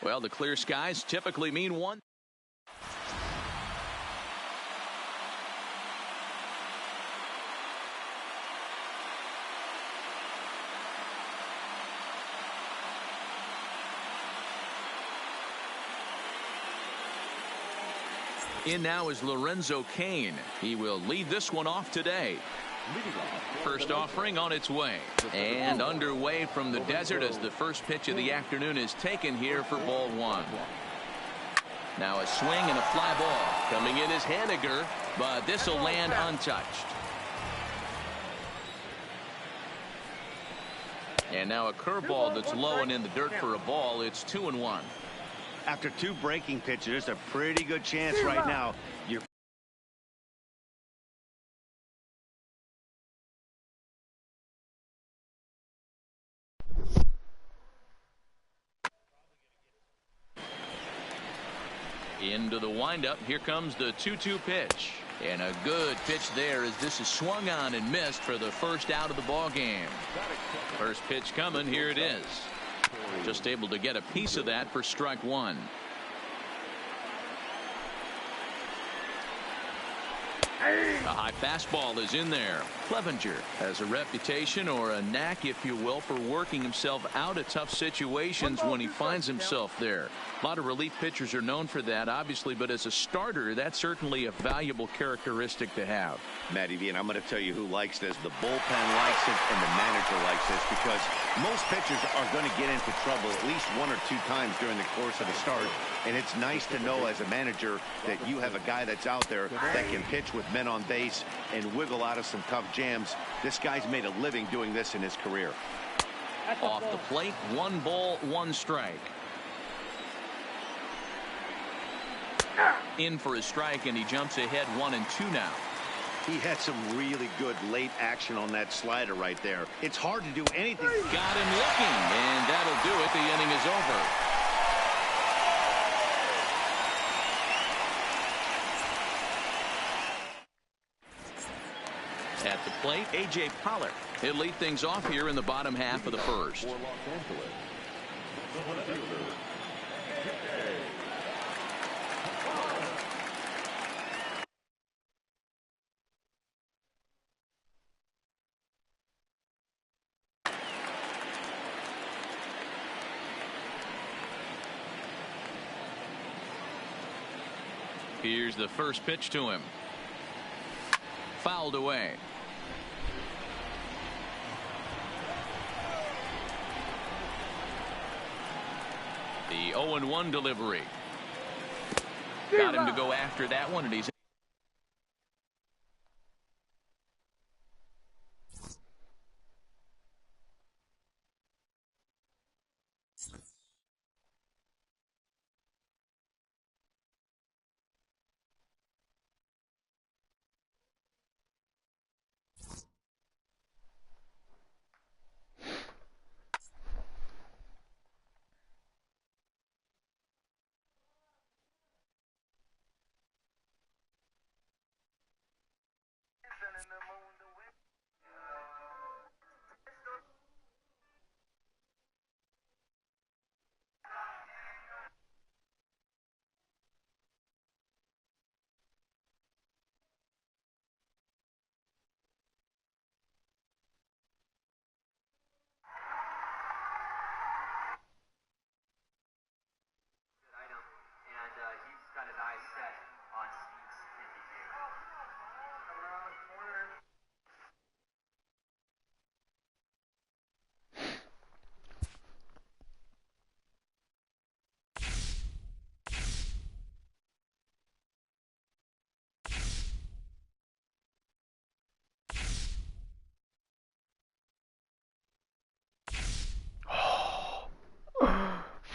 Well, the clear skies typically mean one. In now is Lorenzo Cain. He will lead this one off today. First offering on its way. And underway from the desert as the first pitch of the afternoon is taken here for ball one. Now a swing and a fly ball. Coming in is Haniger, but this will land untouched. And now a curveball that's low and in the dirt for a ball. It's 2-1. After two breaking pitches, there's a pretty good chance right now you're into the windup. Here comes the 2-2 pitch. And a good pitch there as this is swung on and missed for the first out of the ball game. First pitch coming. Here it is. Just able to get a piece of that for strike one. A high fastball is in there. Clevenger has a reputation, or a knack if you will, for working himself out of tough situations when he finds himself there. A lot of relief pitchers are known for that, obviously, but as a starter, that's certainly a valuable characteristic to have. Matty V, and I'm going to tell you who likes this. The bullpen likes it and the manager likes this, because most pitchers are going to get into trouble at least one or two times during the course of the start. And it's nice to know as a manager that you have a guy that's out there that can pitch with men on base and wiggle out of some tough jams. This guy's made a living doing this in his career. Off the plate, 1 ball, 1 strike. In for a strike, and he jumps ahead 1-2 now. He had some really good late action on that slider right there. It's hard to do anything. Got him looking, and that'll do it. The inning is over. At the plate, A.J. Pollard. He'll lead things off here in the bottom half of the first. Here's the first pitch to him. Fouled away. The 0-1 delivery. Got him to go after that one, and he's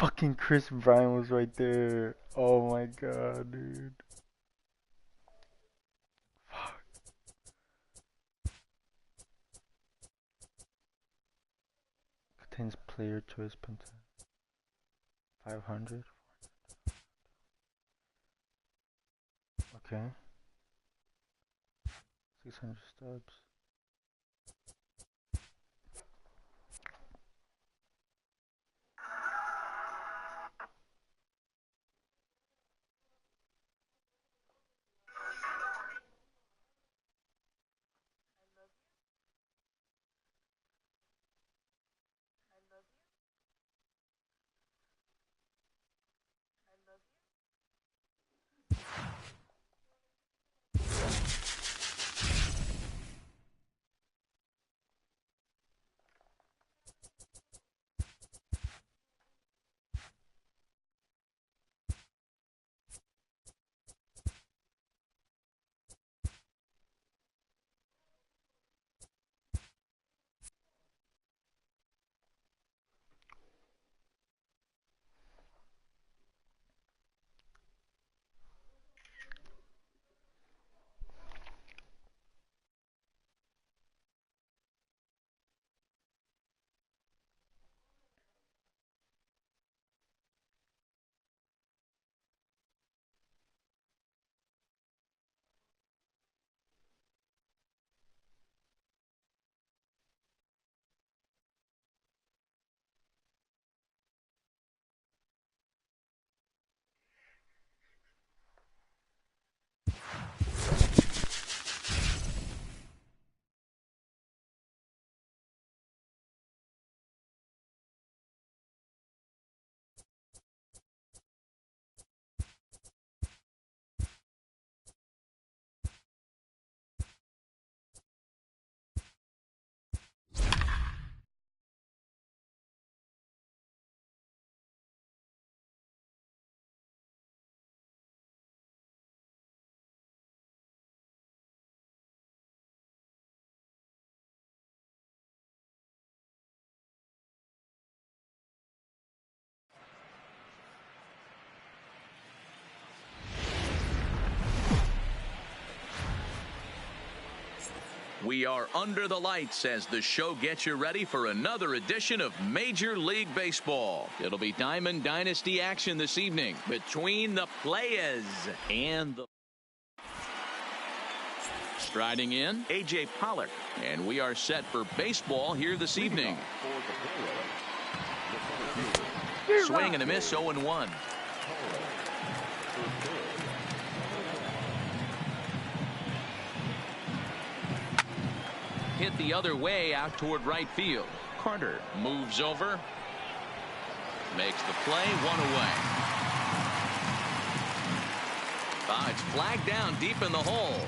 fucking Chris Bryant was right there. Oh my god, dude. Fuck. Contains player choice content. 500. Okay. 600 stubs. We are under the lights as the show gets you ready for another edition of Major League Baseball. It'll be Diamond Dynasty action this evening between the players and the... Striding in, A.J. Pollock. And we are set for baseball here this evening. Swing and a miss, 0-1. Hit the other way out toward right field. Carter moves over. Makes the play, 1 away. It's flagged down deep in the hole.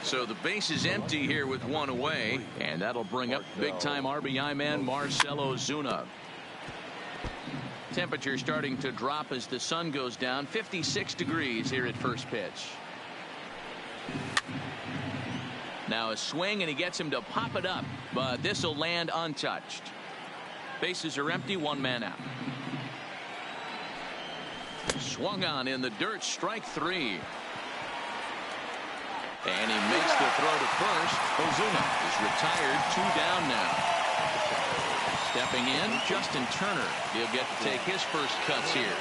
So the base is empty here with 1 away. And that'll bring up big-time RBI man Marcell Ozuna. Temperature starting to drop as the sun goes down. 56 degrees here at first pitch. Now a swing, and he gets him to pop it up, but this will land untouched. Bases are empty, 1 man out. Swung on in the dirt, strike 3. And he makes the throw to first. Ozuna is retired, 2 down now. Stepping in, Justin Turner. He'll get to take his first cuts here.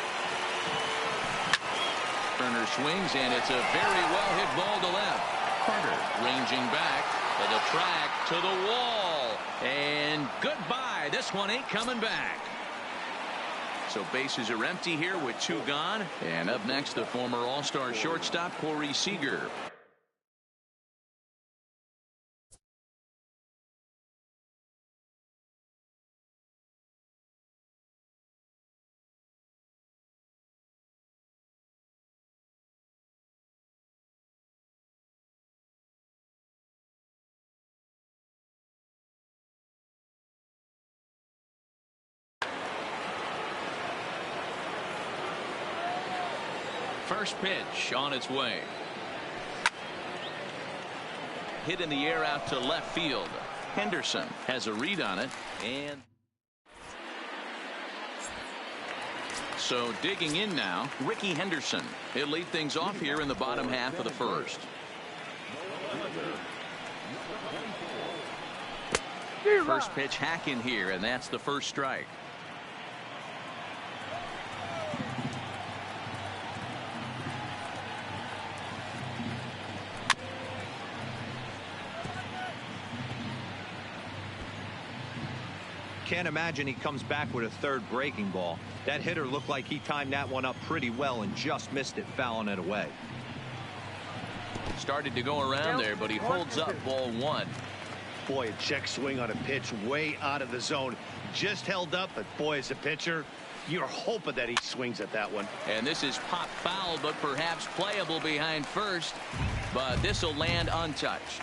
Turner swings, and it's a very well hit ball to left. Carter ranging back to the track, to the wall, and goodbye. This one ain't coming back. So bases are empty here with 2 gone. And up next, the former All-Star shortstop Corey Seager. First pitch on its way. Hit in the air out to left field. Henderson has a read on it, and so digging in now, Ricky Henderson. He'll lead things off here in the bottom half of the first. First pitch hack in here, and that's the first strike. Can't imagine he comes back with a third breaking ball. That hitter looked like he timed that one up pretty well and just missed it, fouling it away. Started to go around there, but he holds up, ball 1. Boy, a check swing on a pitch way out of the zone. Just held up, but boy, as a pitcher, you're hoping that he swings at that one. And this is pop foul, but perhaps playable behind first. But this will land untouched.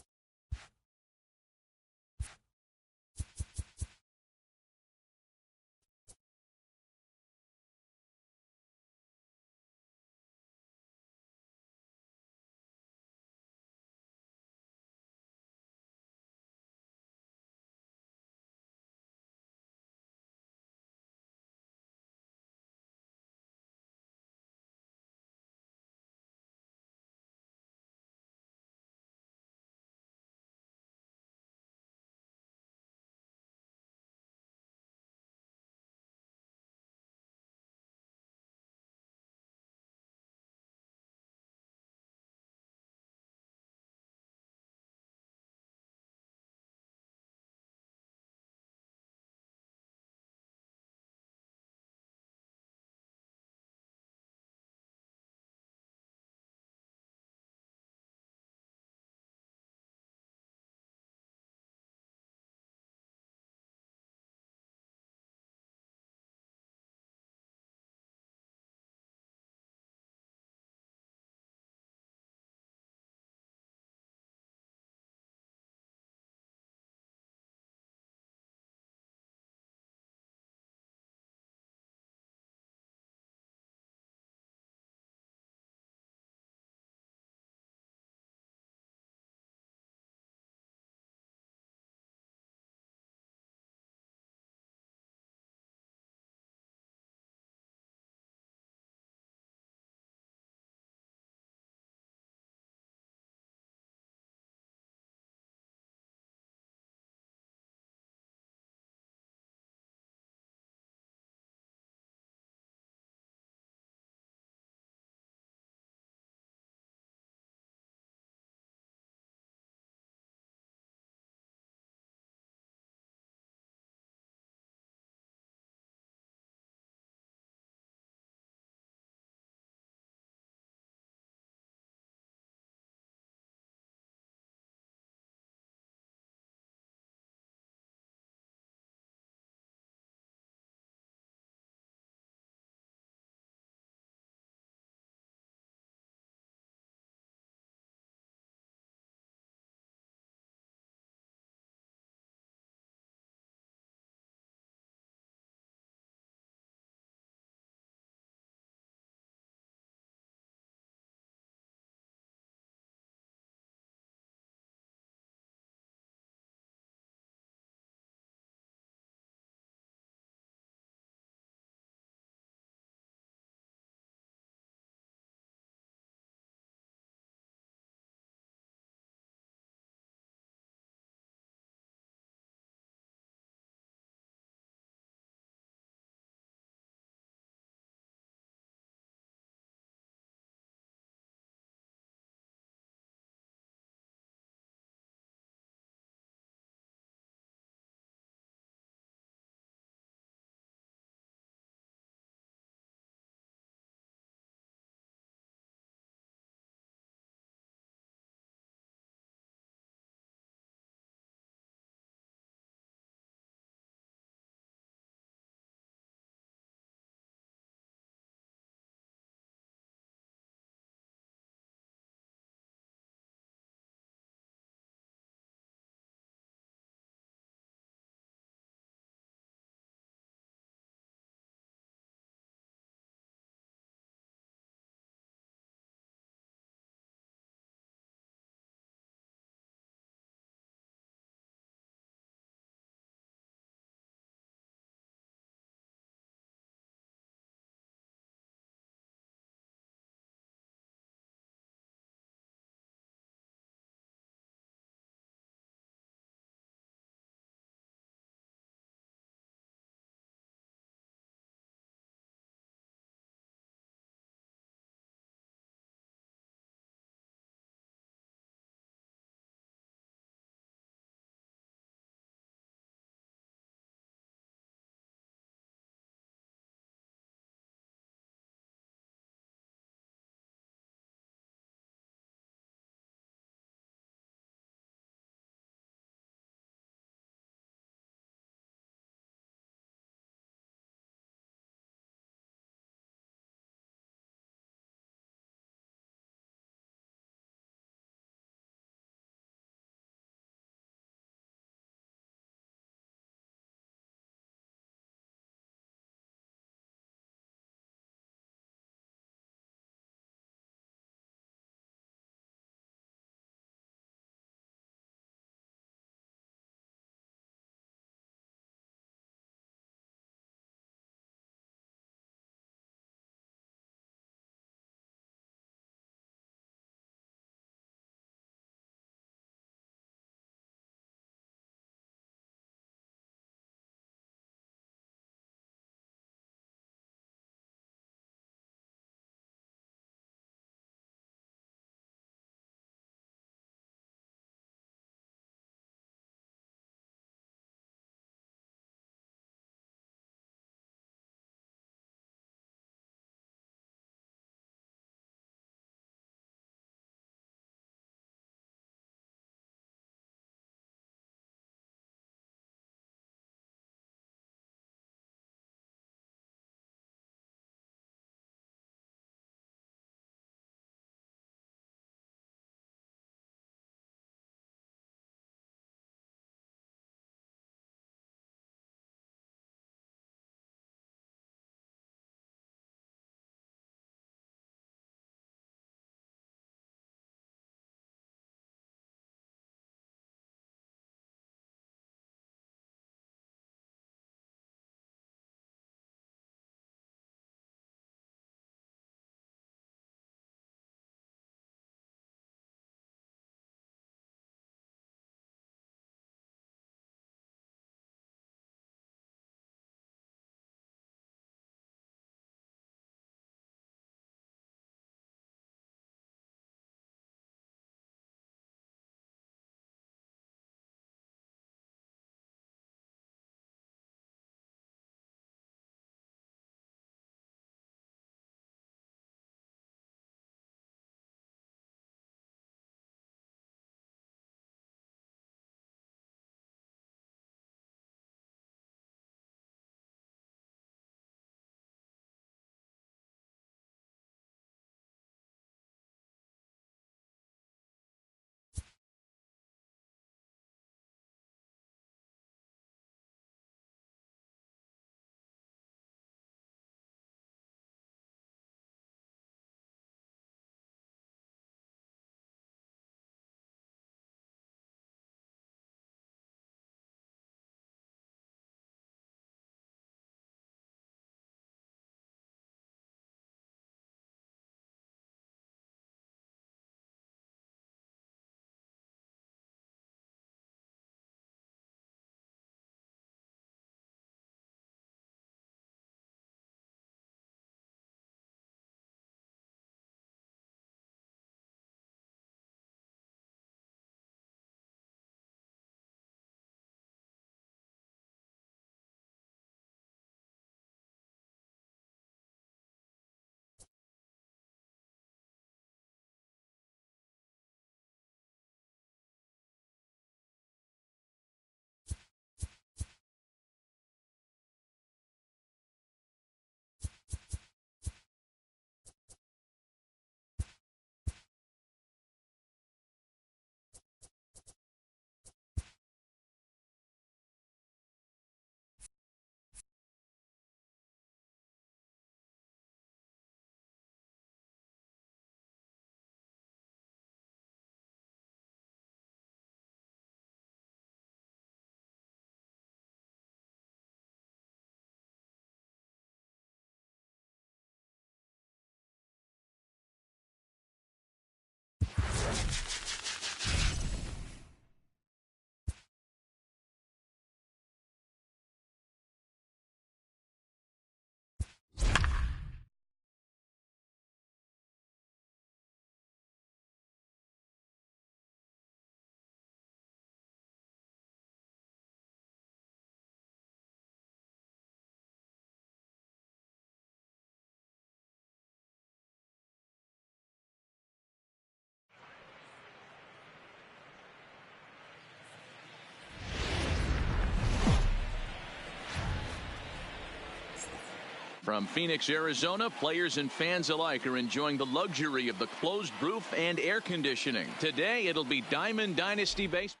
From Phoenix, Arizona, players and fans alike are enjoying the luxury of the closed roof and air conditioning. Today, it'll be Diamond Dynasty baseball.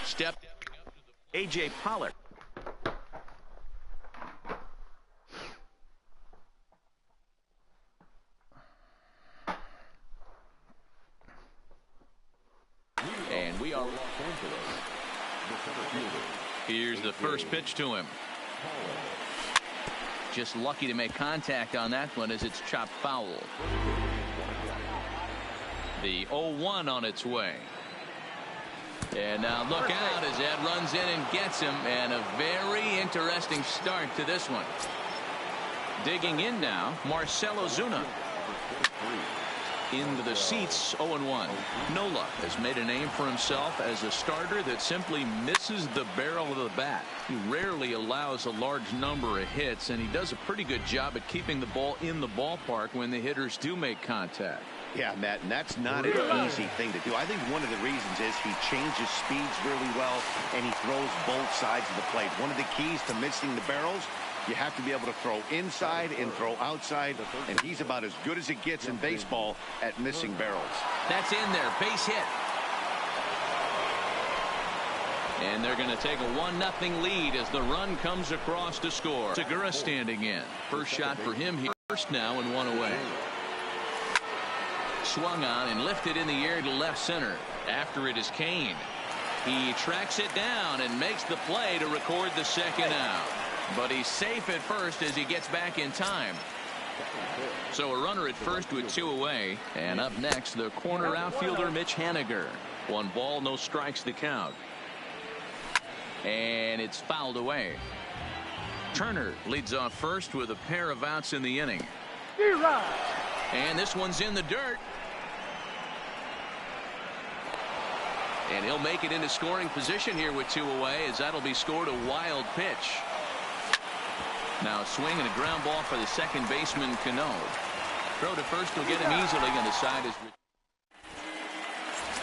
Step A.J. Pollock. And we are Los Angeles. Here's the first pitch to him. Just lucky to make contact on that one as it's chopped foul. The 0-1 on its way. And now look out as that runs in and gets him. And a very interesting start to this one. Digging in now, Marcell Ozuna. Into the seats, 0-1. Nola has made a name for himself as a starter that simply misses the barrel of the bat. He rarely allows a large number of hits, and he does a pretty good job at keeping the ball in the ballpark when the hitters do make contact. Yeah, Matt, and that's not an easy thing to do. I think one of the reasons is he changes speeds really well, and he throws both sides of the plate. One of the keys to missing the barrels, you have to be able to throw inside and throw outside, and he's about as good as it gets in baseball at missing barrels. That's in there, base hit. And they're going to take a 1-0 lead as the run comes across to score. Segura standing in. First shot for him here. First now and one away. Swung on and lifted in the air to left center. After it is Kane. He tracks it down and makes the play to record the second out. But he's safe at first as he gets back in time. So a runner at first with 2 away. And up next, the corner outfielder Mitch Haniger. 1 ball, no strikes to count. And it's fouled away. Turner leads off first with a pair of outs in the inning. And this one's in the dirt. And he'll make it into scoring position here with 2 away, as that'll be scored a wild pitch. Now a swing and a ground ball for the second baseman, Cano. Throw to first will get him easily, and the side is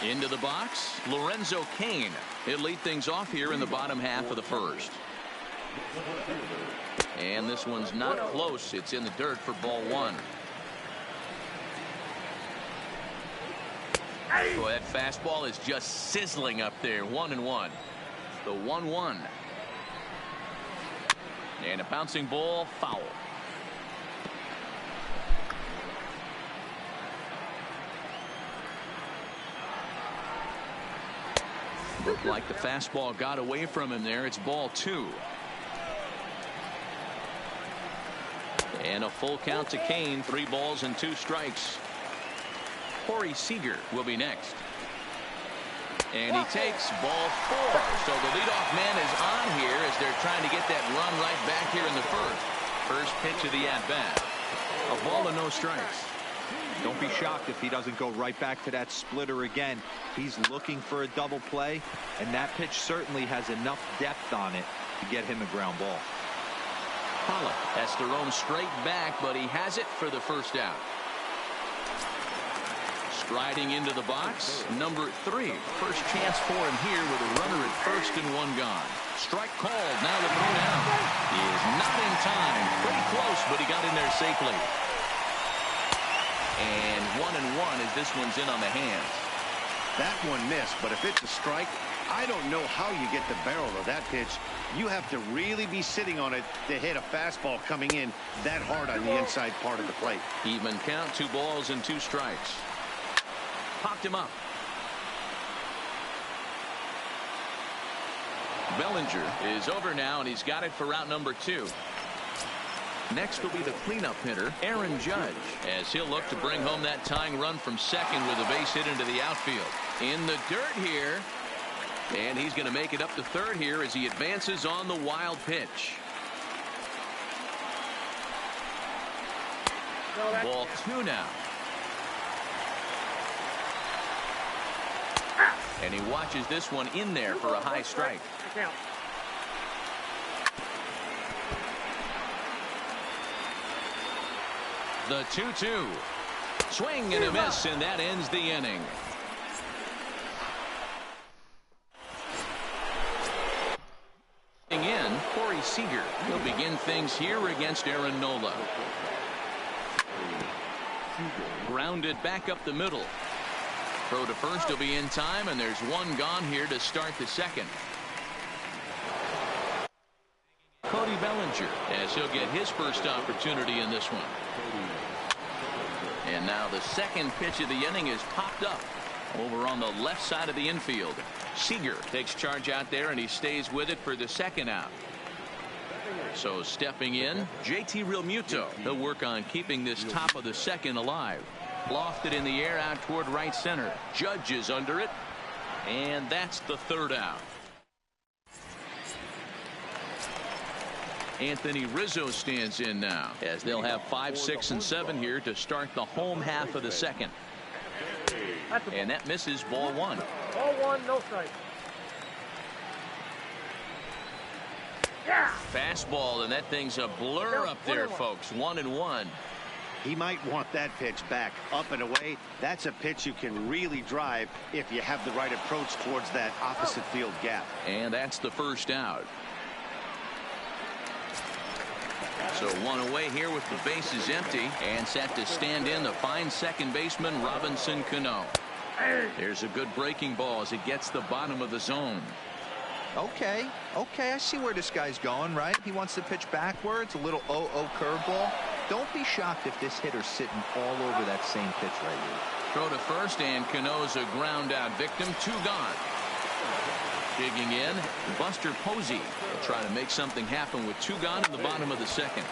into the box. Lorenzo Cain. He'll lead things off here in the bottom half of the first. And this one's not close. It's in the dirt for ball 1. Boy, that fastball is just sizzling up there. 1-1. The 1-1. And a bouncing ball, foul. Looked like the fastball got away from him there. It's ball 2. And a full count to Kane. 3 balls and 2 strikes. Corey Seager will be next. And he takes ball 4. So the leadoff man is on here as they're trying to get that run right back here in the first. First pitch of the at-bat. A ball and no strikes. Don't be shocked if he doesn't go right back to that splitter again. He's looking for a double play, and that pitch certainly has enough depth on it to get him a ground ball. Pollock has to roam straight back, but he has it for the first out. Striding into the box, number 3. First chance for him here with a runner at first and 1 gone. Strike called. Now the throw down. He is not in time. Pretty close, but he got in there safely. And 1-1 as this one's in on the hands. That one missed, but if it's a strike, I don't know how you get the barrel of that pitch. You have to really be sitting on it to hit a fastball coming in that hard on the inside part of the plate. Even count, 2 balls and 2 strikes. Popped him up. Bellinger is over now, and he's got it for route number 2. Next will be the cleanup hitter, Aaron Judge, as he'll look to bring home that tying run from second with a base hit into the outfield. In the dirt here, and he's going to make it up to third here as he advances on the wild pitch. Ball 2 now. And he watches this one in there for a high strike. The 2-2. Swing and a miss, and that ends the inning. In Corey Corey Seager. He'll begin things here against Aaron Nola. Grounded back up the middle. Throw to first will be in time, and there's one gone here to start the second. Cody Bellinger, as he'll get his first opportunity in this one. And now the second pitch of the inning is popped up over on the left side of the infield. Seager takes charge out there, and he stays with it for the second out. So stepping in, JT Realmuto. He'll work on keeping this top of the second alive. Lofted in the air out toward right center. Judge is under it, and that's the third out. Anthony Rizzo stands in now, as they'll have 5, 6, and 7 here to start the home half of the second. And that misses ball one. Ball one, no strike. Yeah. Fastball, and that thing's a blur up there, folks. 1-1. He might want that pitch back up and away. That's a pitch you can really drive if you have the right approach towards that opposite field gap. And that's the first out. So one away here with the bases empty, and set to stand in the fine second baseman Robinson Cano. There's a good breaking ball as it gets the bottom of the zone. Okay, I see where this guy's going, right? He wants to pitch backwards, a little 0-0 curveball. Don't be shocked if this hitter's sitting all over that same pitch right here. Throw to first, and Cano's a ground out victim. 2 gone. Digging in, Buster Posey will try to make something happen with 2 gone in the bottom of the second.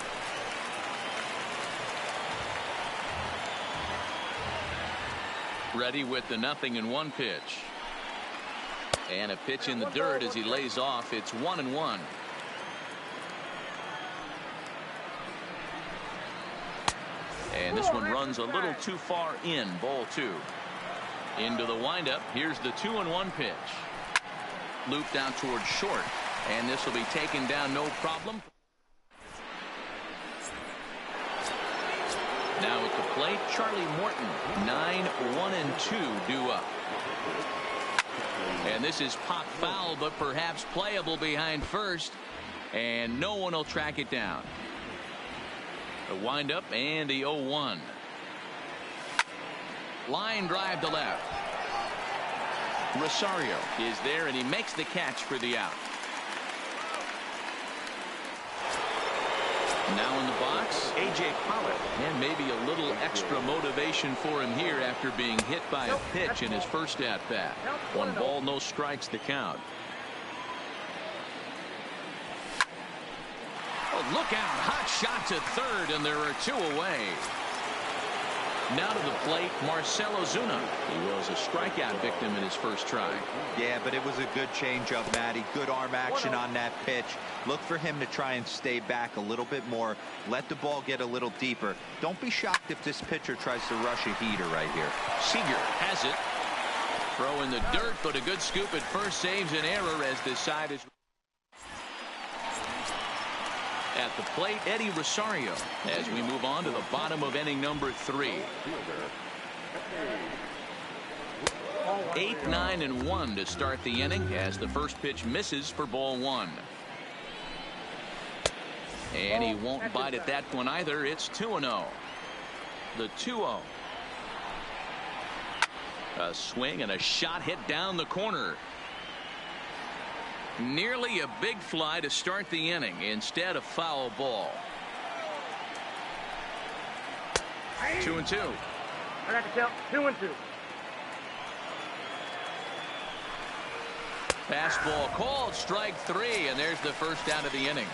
Ready with the 0-1 pitch. And a pitch in the dirt as he lays off. It's 1-1. And this one runs a little too far in. Ball 2. Into the windup. Here's the 2-1 pitch. Looped out towards short, and this will be taken down no problem. Now at the plate, Charlie Morton. 9-1-2 due up. And this is popped foul, but perhaps playable behind first, and no one will track it down. The windup and the 0-1. Line drive to left. Rosario is there, and he makes the catch for the out. Now in the box, A.J. Pollock, and maybe a little extra motivation for him here after being hit by a pitch in his first at-bat. 1 ball, no strikes the count. Oh, look out. Hot shot to third, and there are 2 away. Now to the plate, Marcell Ozuna. He was a strikeout victim in his first try. Yeah, but it was a good changeup, Matty. Good arm action on that pitch. Look for him to try and stay back a little bit more. Let the ball get a little deeper. Don't be shocked if this pitcher tries to rush a heater right here. Seager has it. Throw in the dirt, but a good scoop at first saves an error as this side is. At the plate, Eddie Rosario, as we move on to the bottom of inning number 3. 8, 9, and 1 to start the inning as the first pitch misses for ball 1. And he won't bite at that one either. It's 2-0. The 2-0. A swing and a shot hit down the corner. Nearly a big fly to start the inning. Instead, a foul ball. 2-2. I got to count. 2-2. Fastball called, strike 3, and there's the first out of the inning.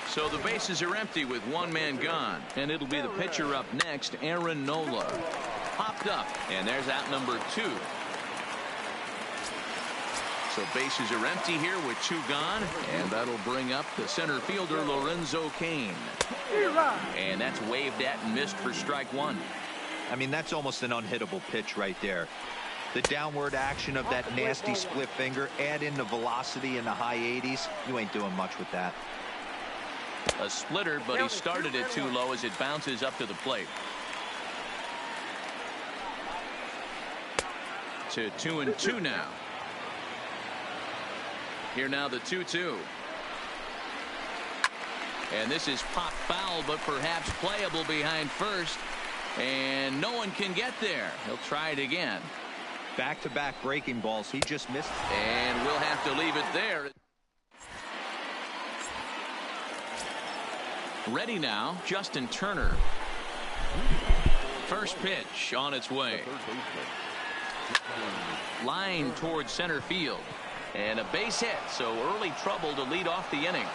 So the bases are empty with 1 man gone, and it'll be the pitcher up next, Aaron Nola. Popped up, and there's out number 2. So bases are empty here with 2 gone, and that'll bring up the center fielder Lorenzo Cain. And that's waved at and missed for strike 1. I mean, that's almost an unhittable pitch right there. The downward action of that nasty split finger, add in the velocity in the high 80s. You ain't doing much with that. A splitter, but he started it too low as it bounces up to the plate. To 2-2 now. Here now the 2-2. And this is pop foul, but perhaps playable behind first. And no one can get there. He'll try it again. Back-to-back breaking balls. He just missed. And we'll have to leave it there. Ready now, Justin Turner. First pitch on its way. Line towards center field. And a base hit, so early trouble to lead off the inning.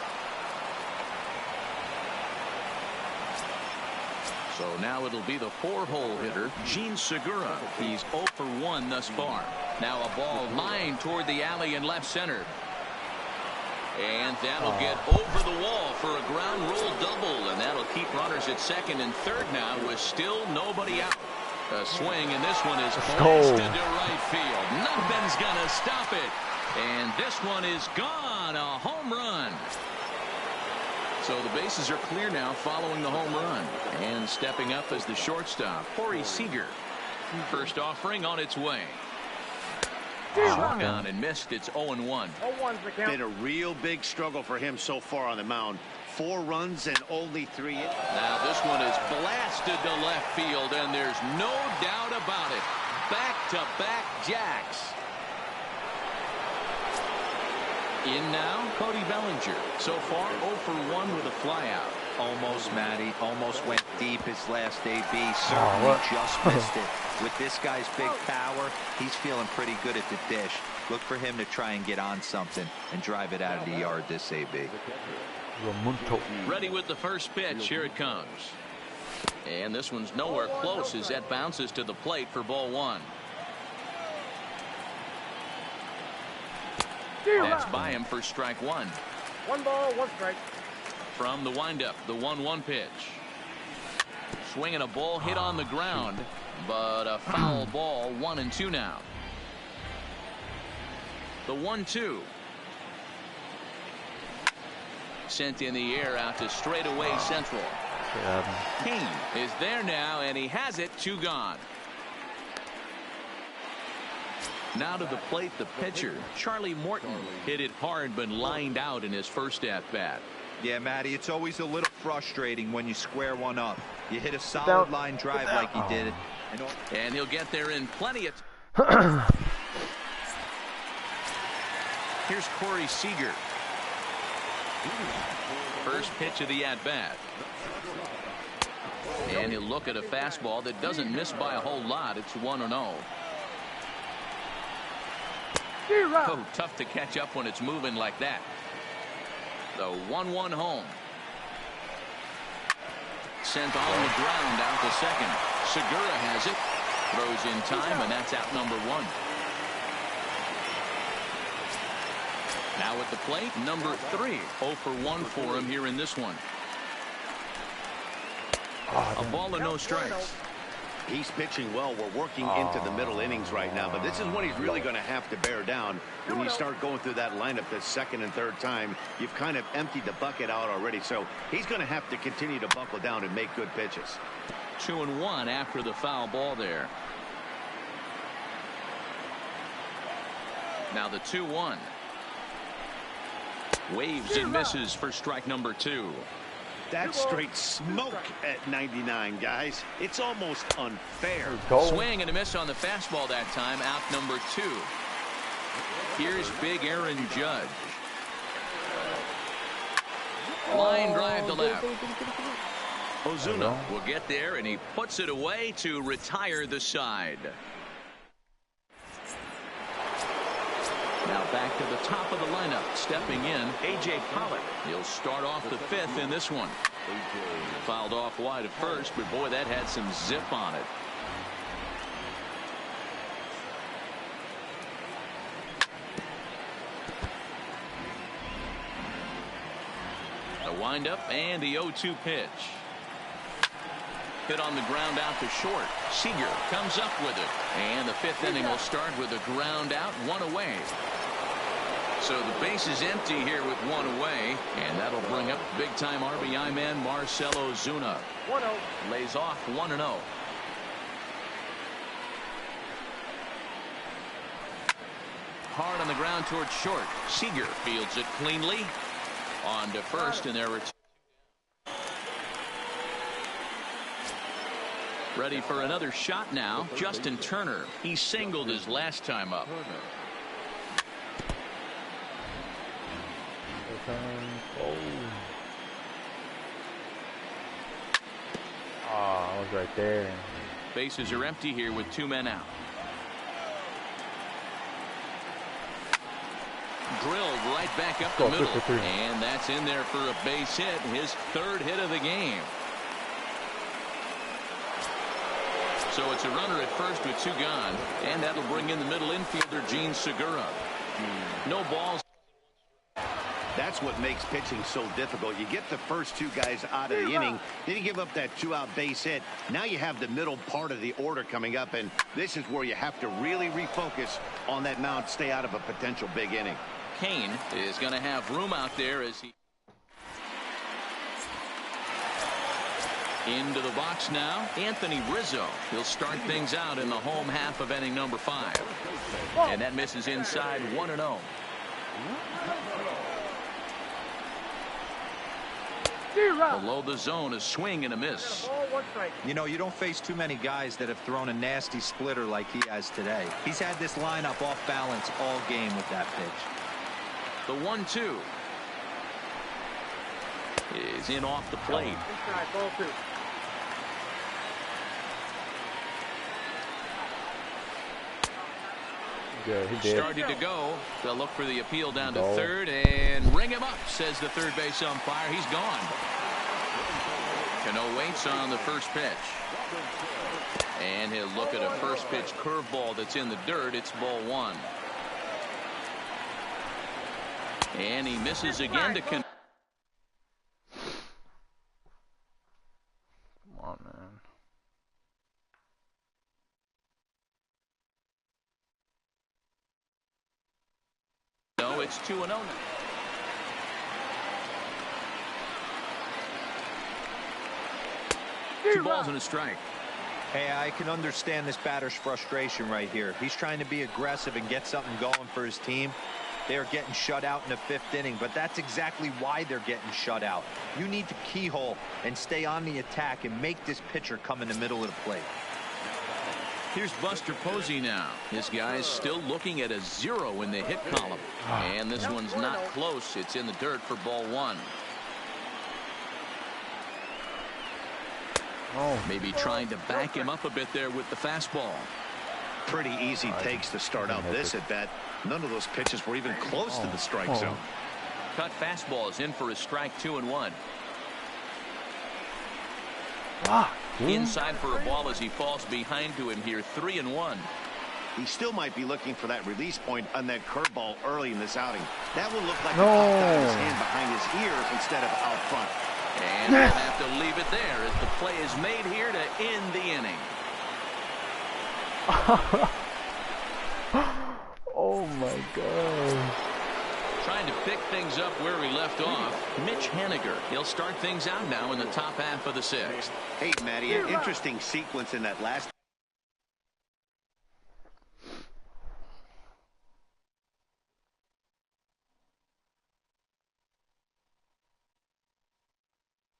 So now it'll be the 4-hole hitter, Gene Segura. He's 0 for 1 thus far. Now a ball lined toward the alley in left center. And that'll get over the wall for a ground rule double. And that'll keep runners at second and third now with still nobody out. A swing, and this one is blasted to right field. Nothing's going to stop it. And this one is gone. A home run. So the bases are clear now following the home run. And stepping up as the shortstop, Corey Seager. First offering on its way. Swung on and missed. It's 0-1. 0-1's the count. Been a real big struggle for him so far on the mound. 4 runs and only 3 hits. Now this one is blasted to left field, and there's no doubt about it. Back-to-back jacks. In now, Cody Bellinger. So far, 0 for 1 with a flyout. Almost, Matty. Almost went deep his last AB. Certainly just missed it. With this guy's big power, he's feeling pretty good at the dish. Look for him to try and get on something and drive it out of the yard this AB. Ready with the first pitch. Here it comes. And this one's nowhere close as that bounces to the plate for ball 1. That's by him for strike 1. 1 ball, 1 strike. From the windup, the 1-1 pitch. Swinging a ball hit on the ground, but a foul ball. 1-2 now. The 1-2. Sent in the air out to straightaway central. Kane is there now, and he has it. 2 gone. Now to the plate, the pitcher, Charlie Morton. Hit it hard, but lined out in his first at-bat. Yeah, Matty, it's always a little frustrating when you square one up. You hit a solid line drive like he did. And he'll get there in plenty of Here's Corey Seager. First pitch of the at-bat. And he'll look at a fastball that doesn't miss by a whole lot. It's 1-0. Oh, tough to catch up when it's moving like that. The 1-1 home. Sent on the ground out to second. Segura has it. Throws in time, and that's out number 1. Now at the plate, number 3. 0 for 1 for him here in this one. A ball and no strikes. He's pitching well. We're working into the middle innings right now, but this is when he's really going to have to bear down. When you start going through that lineup the second and third time, you've kind of emptied the bucket out already, so he's going to have to continue to buckle down and make good pitches. 2-1 after the foul ball there. Now the 2-1. Waves and misses for strike number 2. That's straight smoke at 99, guys. It's almost unfair. Swing and a miss on the fastball that time. Out number 2. Here's big Aaron Judge. Line drive to left. Ozuna will get there, and he puts it away to retire the side. Now back to the top of the lineup. Stepping in, A.J. Pollock. He'll start off the 5th in this one. Fouled off wide at first, but boy, that had some zip on it. The windup and the 0-2 pitch. Hit on the ground out to short. Seager comes up with it. And the 5th inning will start with a ground out, 1 away. So the base is empty here with 1 away. And that'll bring up big-time RBI man Marcell Ozuna. 1-0. Lays off 1-0. Hard on the ground towards short. Seager fields it cleanly. On to first, and there were 2. Ready for another shot now. Justin Turner. He singled his last time up. Oh, I was right there. Bases are empty here with 2 men out. Drilled right back up the middle. And that's in there for a base hit. His 3rd hit of the game. So it's a runner at first with 2 gone. And that'll bring in the middle infielder, Gene Segura. No balls. That's what makes pitching so difficult. You get the first 2 guys out of the inning, then you give up that 2-out base hit. Now you have the middle part of the order coming up, and this is where you have to really refocus on that mound, stay out of a potential big inning. Kane is going to have room out there as he into the box now. Anthony Rizzo. He'll start things out in the home half of inning number 5. And that misses inside 1-0. Below the zone, a swing and a miss. You know, you don't face too many guys that have thrown a nasty splitter like he has today. He's had this lineup off balance all game with that pitch. The 1-2 is in off the plate. Yeah, he did. Started to go. They'll look for the appeal down to 3rd and ring him up, says the 3rd base umpire. He's gone. Cano waits on the first pitch. And he'll look at a first pitch curveball that's in the dirt. It's ball 1. And he misses again to Cano. Come on, man. No, it's 2-0 now. Two balls and a strike. Hey, I can understand this batter's frustration right here. He's trying to be aggressive and get something going for his team. They're getting shut out in the 5th inning, but that's exactly why they're getting shut out. You need to keyhole and stay on the attack and make this pitcher come in the middle of the plate. Here's Buster Posey now. This guy's still looking at a 0 in the hit column. And this one's not close. It's in the dirt for ball 1. Maybe trying to back him up a bit there with the fastball. Pretty easy takes to start out this at bat. None of those pitches were even close to the strike zone. Cut fastball is in for a strike, 2-1. Inside for a ball as he falls behind to him here, 3-1. He still might be looking for that release point on that curveball early in this outing. That will look like a popped out of his hand behind his ear instead of out front. And we'll have to leave it there as the play is made here to end the inning. Oh my God. Trying to pick things up where we left off. Mitch Haniger. He'll start things out now in the top half of the 6th. Hey, Matty, an interesting sequence in that last.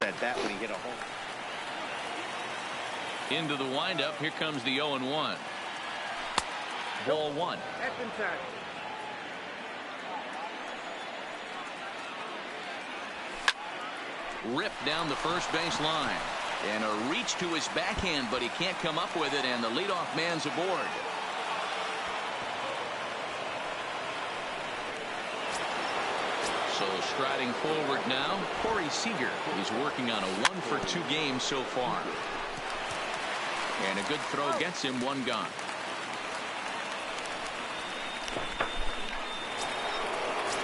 At that when he hit a home. Into the windup. Here comes the 0-1. Ball 1. That's inside. Ripped down the first base line. And a reach to his backhand, but he can't come up with it, and the leadoff man's aboard. So striding forward now, Corey Seager. He's working on a 1-for-2 game so far. And a good throw gets him 1 gone.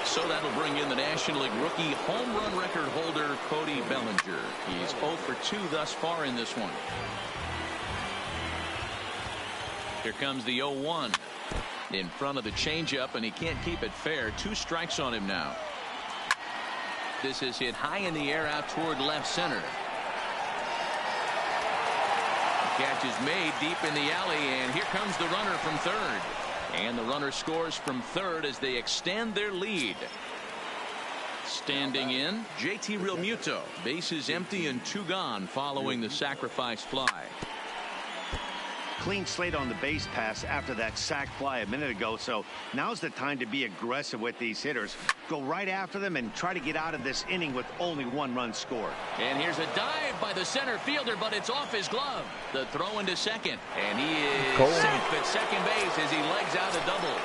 So that'll bring in the National League rookie home run record holder Cody Bellinger. He's 0-for-2 thus far in this one. Here comes the 0-1 in front of the changeup, and he can't keep it fair. 2 strikes on him now. This is hit high in the air out toward left center. The catch is made deep in the alley, and here comes the runner from 3rd. And the runner scores from 3rd as they extend their lead. Standing in, JT Realmuto. Bases empty and 2 gone following the sacrifice fly. clean slate on the base pass after that sac fly a minute ago. So now's the time to be aggressive with these hitters. Go right after them and try to get out of this inning with only 1 run scored. And here's a dive by the center fielder, but it's off his glove. The throw into second, and he is safe at second base as he legs out a double.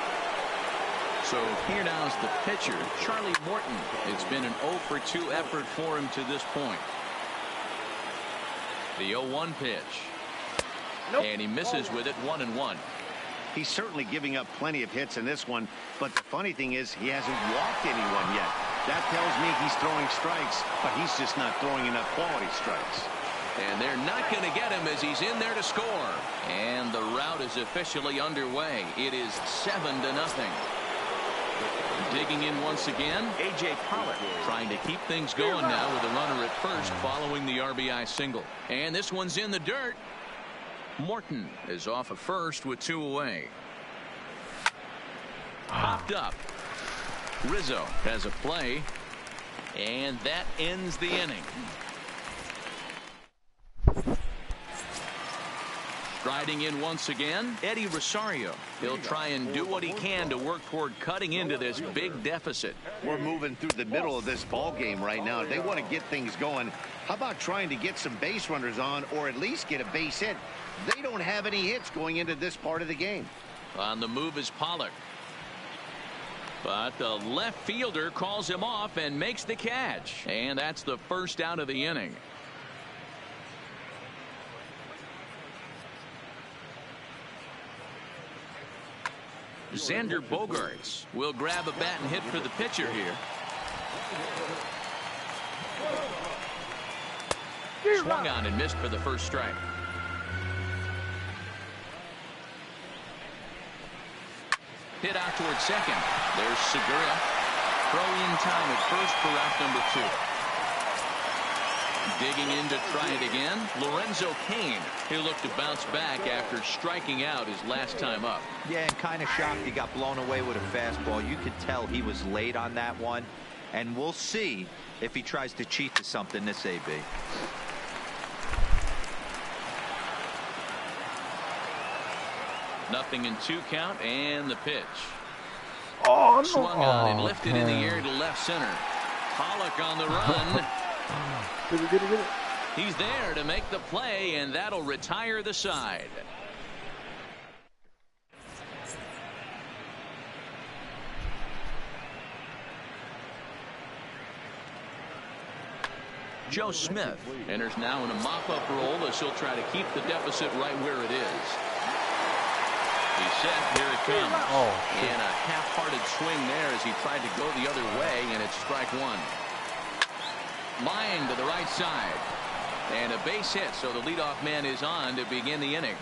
So here now is the pitcher, Charlie Morton. It's been an 0 for 2 effort for him to this point. The 0-1 pitch. And he misses with it, 1-1. He's certainly giving up plenty of hits in this one, but the funny thing is he hasn't walked anyone yet. That tells me he's throwing strikes, but he's just not throwing enough quality strikes. And they're not going to get him as he's in there to score. And the rout is officially underway. It is 7-0. Digging in once again, A.J. Pollock trying to keep things going now with a runner at first following the RBI single. And this one's in the dirt. Morton is off at first with 2 away. Popped up. Rizzo has a play, and that ends the inning. Striding in once again, Eddie Rosario. He'll try and do what he can to work toward cutting into this big deficit. We're moving through the middle of this ball game right now. They want to get things going. How about trying to get some base runners on, or at least get a base hit? They don't have any hits going into this part of the game. On the move is Pollock. But the left fielder calls him off and makes the catch. And that's the first out of the inning. Xander Bogaerts will grab a bat and hit for the pitcher here. Swung on and missed for the first strike. Hit out towards second. There's Segura. Throw in time at first for out number 2. Digging in to try it again, Lorenzo Cain. He'll look to bounce back after striking out his last time up. Yeah, and kind of shocked he got blown away with a fastball. You could tell he was late on that one. And we'll see if he tries to cheat to something this AB. Nothing in 2 count, and the pitch. Oh, no. Swung on and lifted in the air to left center. Pollock on the run. Get it. He's there to make the play, and that'll retire the side. Joe Smith enters now in a mop-up role as he'll try to keep the deficit right where it is. He's set. Here it comes. And a half-hearted swing there as he tried to go the other way, and it's strike 1. Line to the right side. And a base hit, so the leadoff man is on to begin the inning.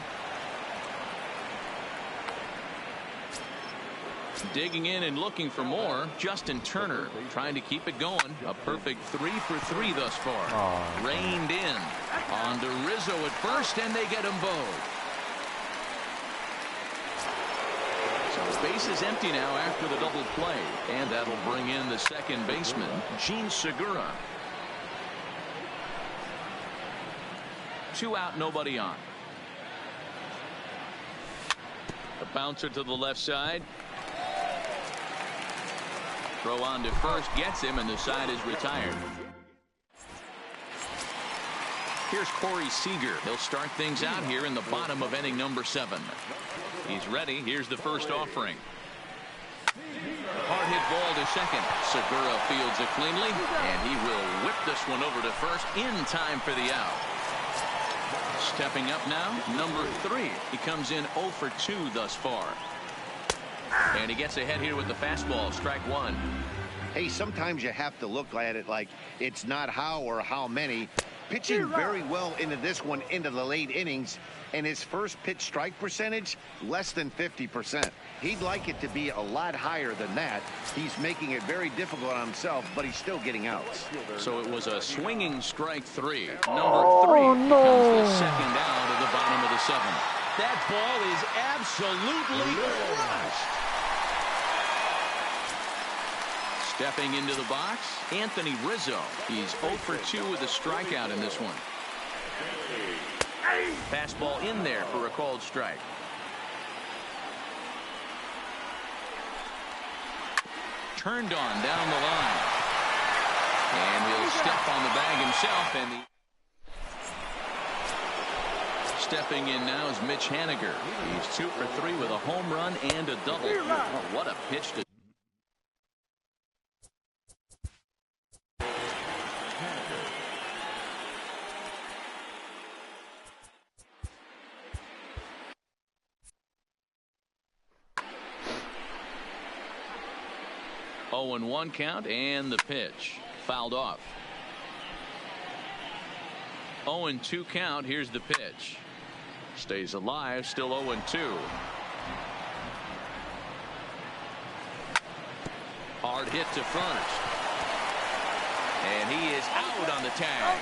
Digging in and looking for more, Justin Turner trying to keep it going. A perfect 3 for 3 thus far. Reined in. On to Rizzo at first, and they get them both. So base is empty now after the double play, and that'll bring in the second baseman, Gene Segura. 2 out, nobody on. The bouncer to the left side. Throw on to first, gets him, and the side is retired. Here's Corey Seager. He'll start things out here in the bottom of inning number 7. He's ready. Here's the first offering. Hard hit ball to second. Segura fields it cleanly, and he will whip this one over to first in time for the out. Stepping up now, number 3. He comes in 0 for 2 thus far. And he gets ahead here with the fastball, strike 1. Hey, sometimes you have to look at it like it's not how or how many. Pitching very well into this one into the late innings, and his first pitch strike percentage less than 50%. He'd like it to be a lot higher than that. He's making it very difficult on himself, but he's still getting outs. So it was a swinging strike 3. Number 3 becomes the second out of the bottom of the 7th. That ball is absolutely crushed. Stepping into the box, Anthony Rizzo. He's 0 for 2 with a strikeout in this one. Fastball in there for a called strike. Turned on down the line. And he'll step on the bag himself. And stepping in now is Mitch Haniger. He's 2 for 3 with a home run and a double. Oh, what a pitch to 0-1 count, and the pitch fouled off. 0-2 count. Here's the pitch. Stays alive. Still 0-2. Hard hit to first. And he is out on the tag.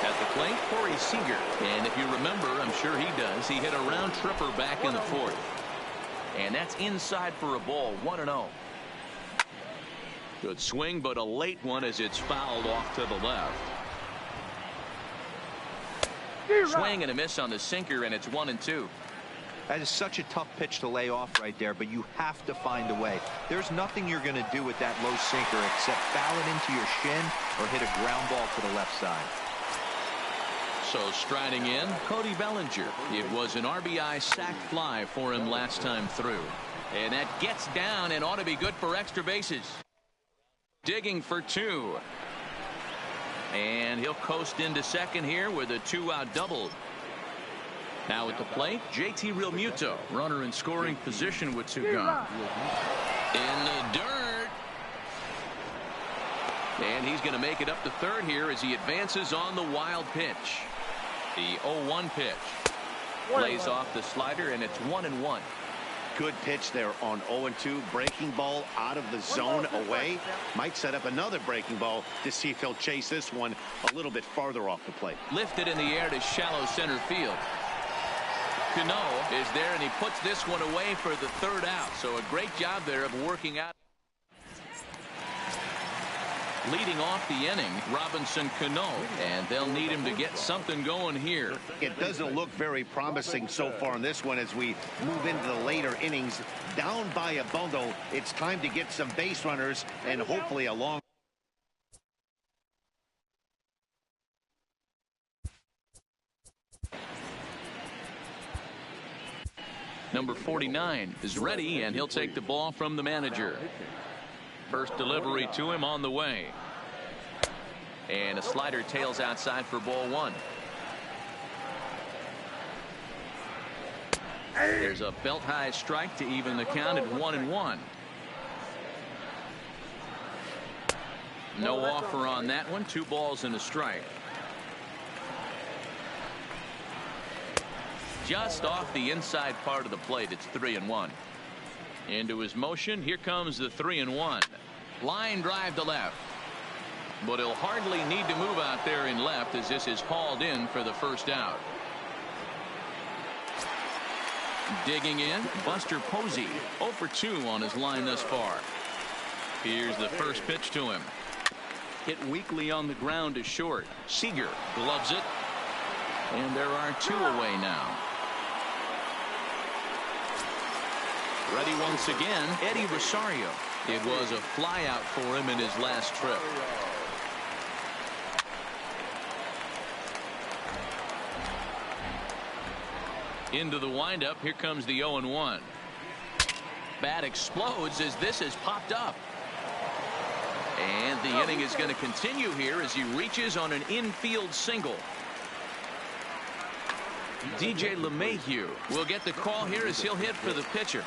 At the plate, Corey Seager. And if you remember, I'm sure he does, he hit a round tripper back in the 4th. And that's inside for a ball. 1-0. Good swing, but a late one as it's fouled off to the left. Swing and a miss on the sinker, and it's 1-2. That is such a tough pitch to lay off right there, but you have to find a way. There's nothing you're going to do with that low sinker except foul it into your shin or hit a ground ball to the left side. So striding in, Cody Bellinger. It was an RBI sac fly for him last time through. And that gets down and ought to be good for extra bases. Digging for 2. And he'll coast into second here with a 2-out double. Now at the plate, JT Realmuto. Runner in scoring position with 2 gone. In the dirt. And he's going to make it up to third here as he advances on the wild pitch. The 0-1 pitch. Lays off the slider, and it's 1-1. Good pitch there on 0-2. Breaking ball out of the zone away. Might set up another breaking ball to see if he'll chase this one a little bit farther off the plate. Lifted in the air to shallow center field. Cano is there, and he puts this one away for the 3rd out. So a great job there of working out. Leading off the inning, Robinson Cano, and they'll need him to get something going here. It doesn't look very promising so far in this one as we move into the later innings. Down by a bundle, it's time to get some base runners and hopefully a long. Number 49 is ready, and he'll take the ball from the manager. First delivery to him on the way. And a slider tails outside for ball 1. There's a belt high strike to even the count at 1-1. No offer on that one. 2 balls and a strike. Just off the inside part of the plate. It's 3-1. Into his motion. Here comes the 3-1. Line drive to left. But he'll hardly need to move out there in left as this is hauled in for the 1st out. Digging in, Buster Posey. 0 for 2 on his line thus far. Here's the first pitch to him. Hit weakly on the ground to short. Seager gloves it. And there are 2 away now. Ready once again, Eddie Rosario. It was a fly out for him in his last trip. Into the windup. Here comes the 0-1. Bat explodes as this has popped up. And the inning is going to continue here as he reaches on an infield single. DJ LeMahieu will get the call here as he'll hit for the pitcher.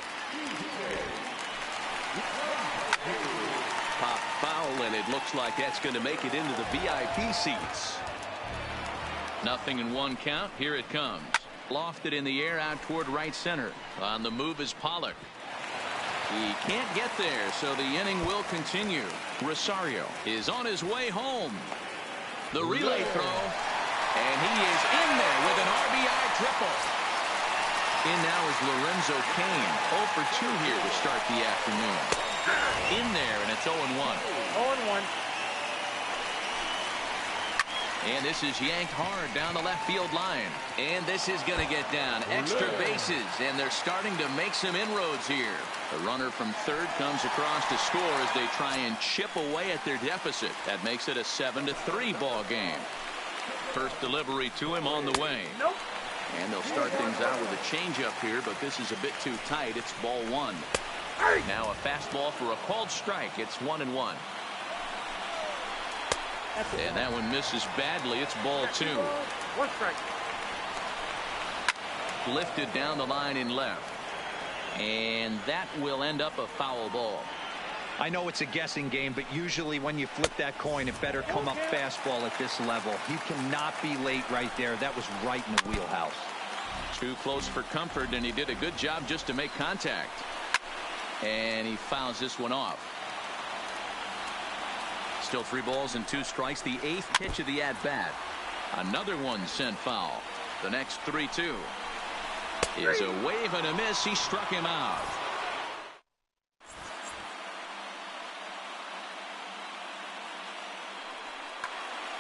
Pop foul, and it looks like that's going to make it into the VIP seats. 0-1 count. Here it comes. Lofted in the air out toward right center. On the move is Pollock. He can't get there, so the inning will continue. Rosario is on his way home. The relay throw, and he is in there with an RBI triple. In now is Lorenzo Cain. 0 for 2 here to start the afternoon. In there, and it's 0-1. 0-1. And this is yanked hard down the left field line. And this is going to get down. Extra bases, and they're starting to make some inroads here. The runner from third comes across to score as they try and chip away at their deficit. That makes it a 7-3 ball game. First delivery to him on the way. And they'll start things out with a changeup here, but this is a bit too tight. It's ball one. Now a fastball for a called strike. It's 1-1. And that one misses badly. It's ball two. One strike. Lifted down the line in left. And that will end up a foul ball. I know it's a guessing game, but usually when you flip that coin, it better come up fastball at this level. You cannot be late right there. That was right in the wheelhouse. Too close for comfort, and he did a good job just to make contact. And he fouls this one off. Still 3 balls and 2 strikes. The 8th pitch of the at-bat. Another one sent foul. The next 3-2. It's a wave and a miss. He struck him out.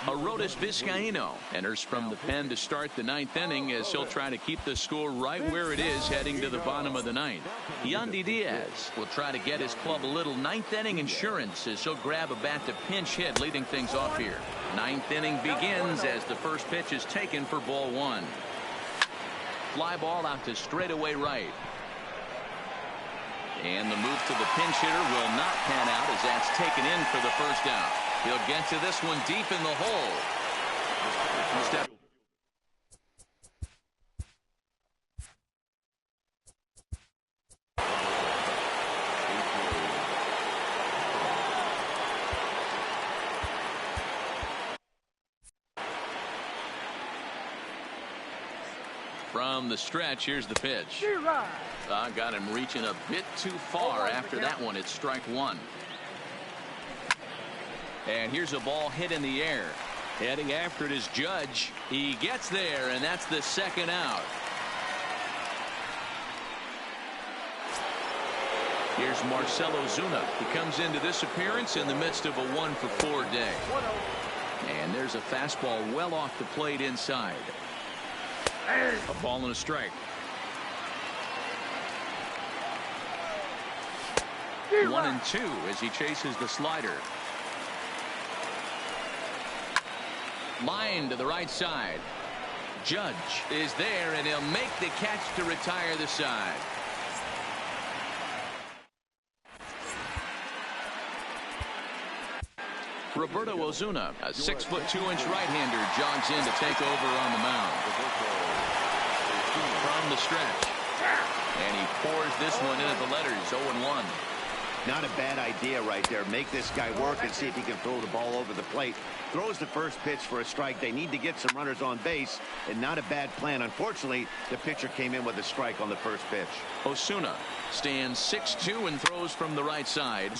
Arodys Vizcaíno enters from the pen to start the 9th inning as he'll try to keep the score right where it is heading to the bottom of the 9th. Yandy Diaz will try to get his club a little 9th inning insurance as he'll grab a bat to pinch hit, leading things off here. 9th inning begins as the first pitch is taken for ball one. Fly ball out to straightaway right. And the move to the pinch hitter will not pan out as that's taken in for the first out. He'll get to this one deep in the hole. Step. From the stretch, here's the pitch. Got him reaching a bit too far after that one. It's strike one. And here's a ball hit in the air. Heading after it is Judge. He gets there, and that's the second out. Here's Marcell Ozuna. He comes into this appearance in the midst of a 1-for-4 day. And there's a fastball well off the plate inside. A ball and a strike. 1-2 as he chases the slider. Line to the right side. Judge is there, and he'll make the catch to retire the side. Roberto Ozuna, a 6'2" right-hander, jogs in to take over on the mound. From the stretch. And he pours this one into the letters. 0-1. Not a bad idea right there. Make this guy work and see if he can throw the ball over the plate. Throws the first pitch for a strike. They need to get some runners on base, and not a bad plan. Unfortunately, the pitcher came in with a strike on the first pitch. Ozuna stands 6'2" and throws from the right side.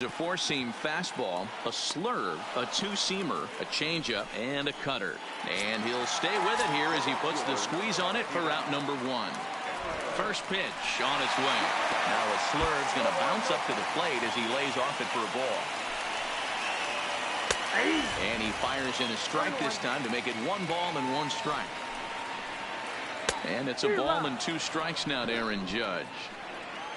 A 4-seam fastball, a slurve, a 2-seamer, a changeup, and a cutter. And he'll stay with it here as he puts the squeeze on it for route number 1. First pitch on its way. Now a slurve's going to bounce up to the plate as he lays off it for a ball. And he fires in a strike this time to make it 1 ball and 1 strike. And it's a ball and 2 strikes now to Aaron Judge.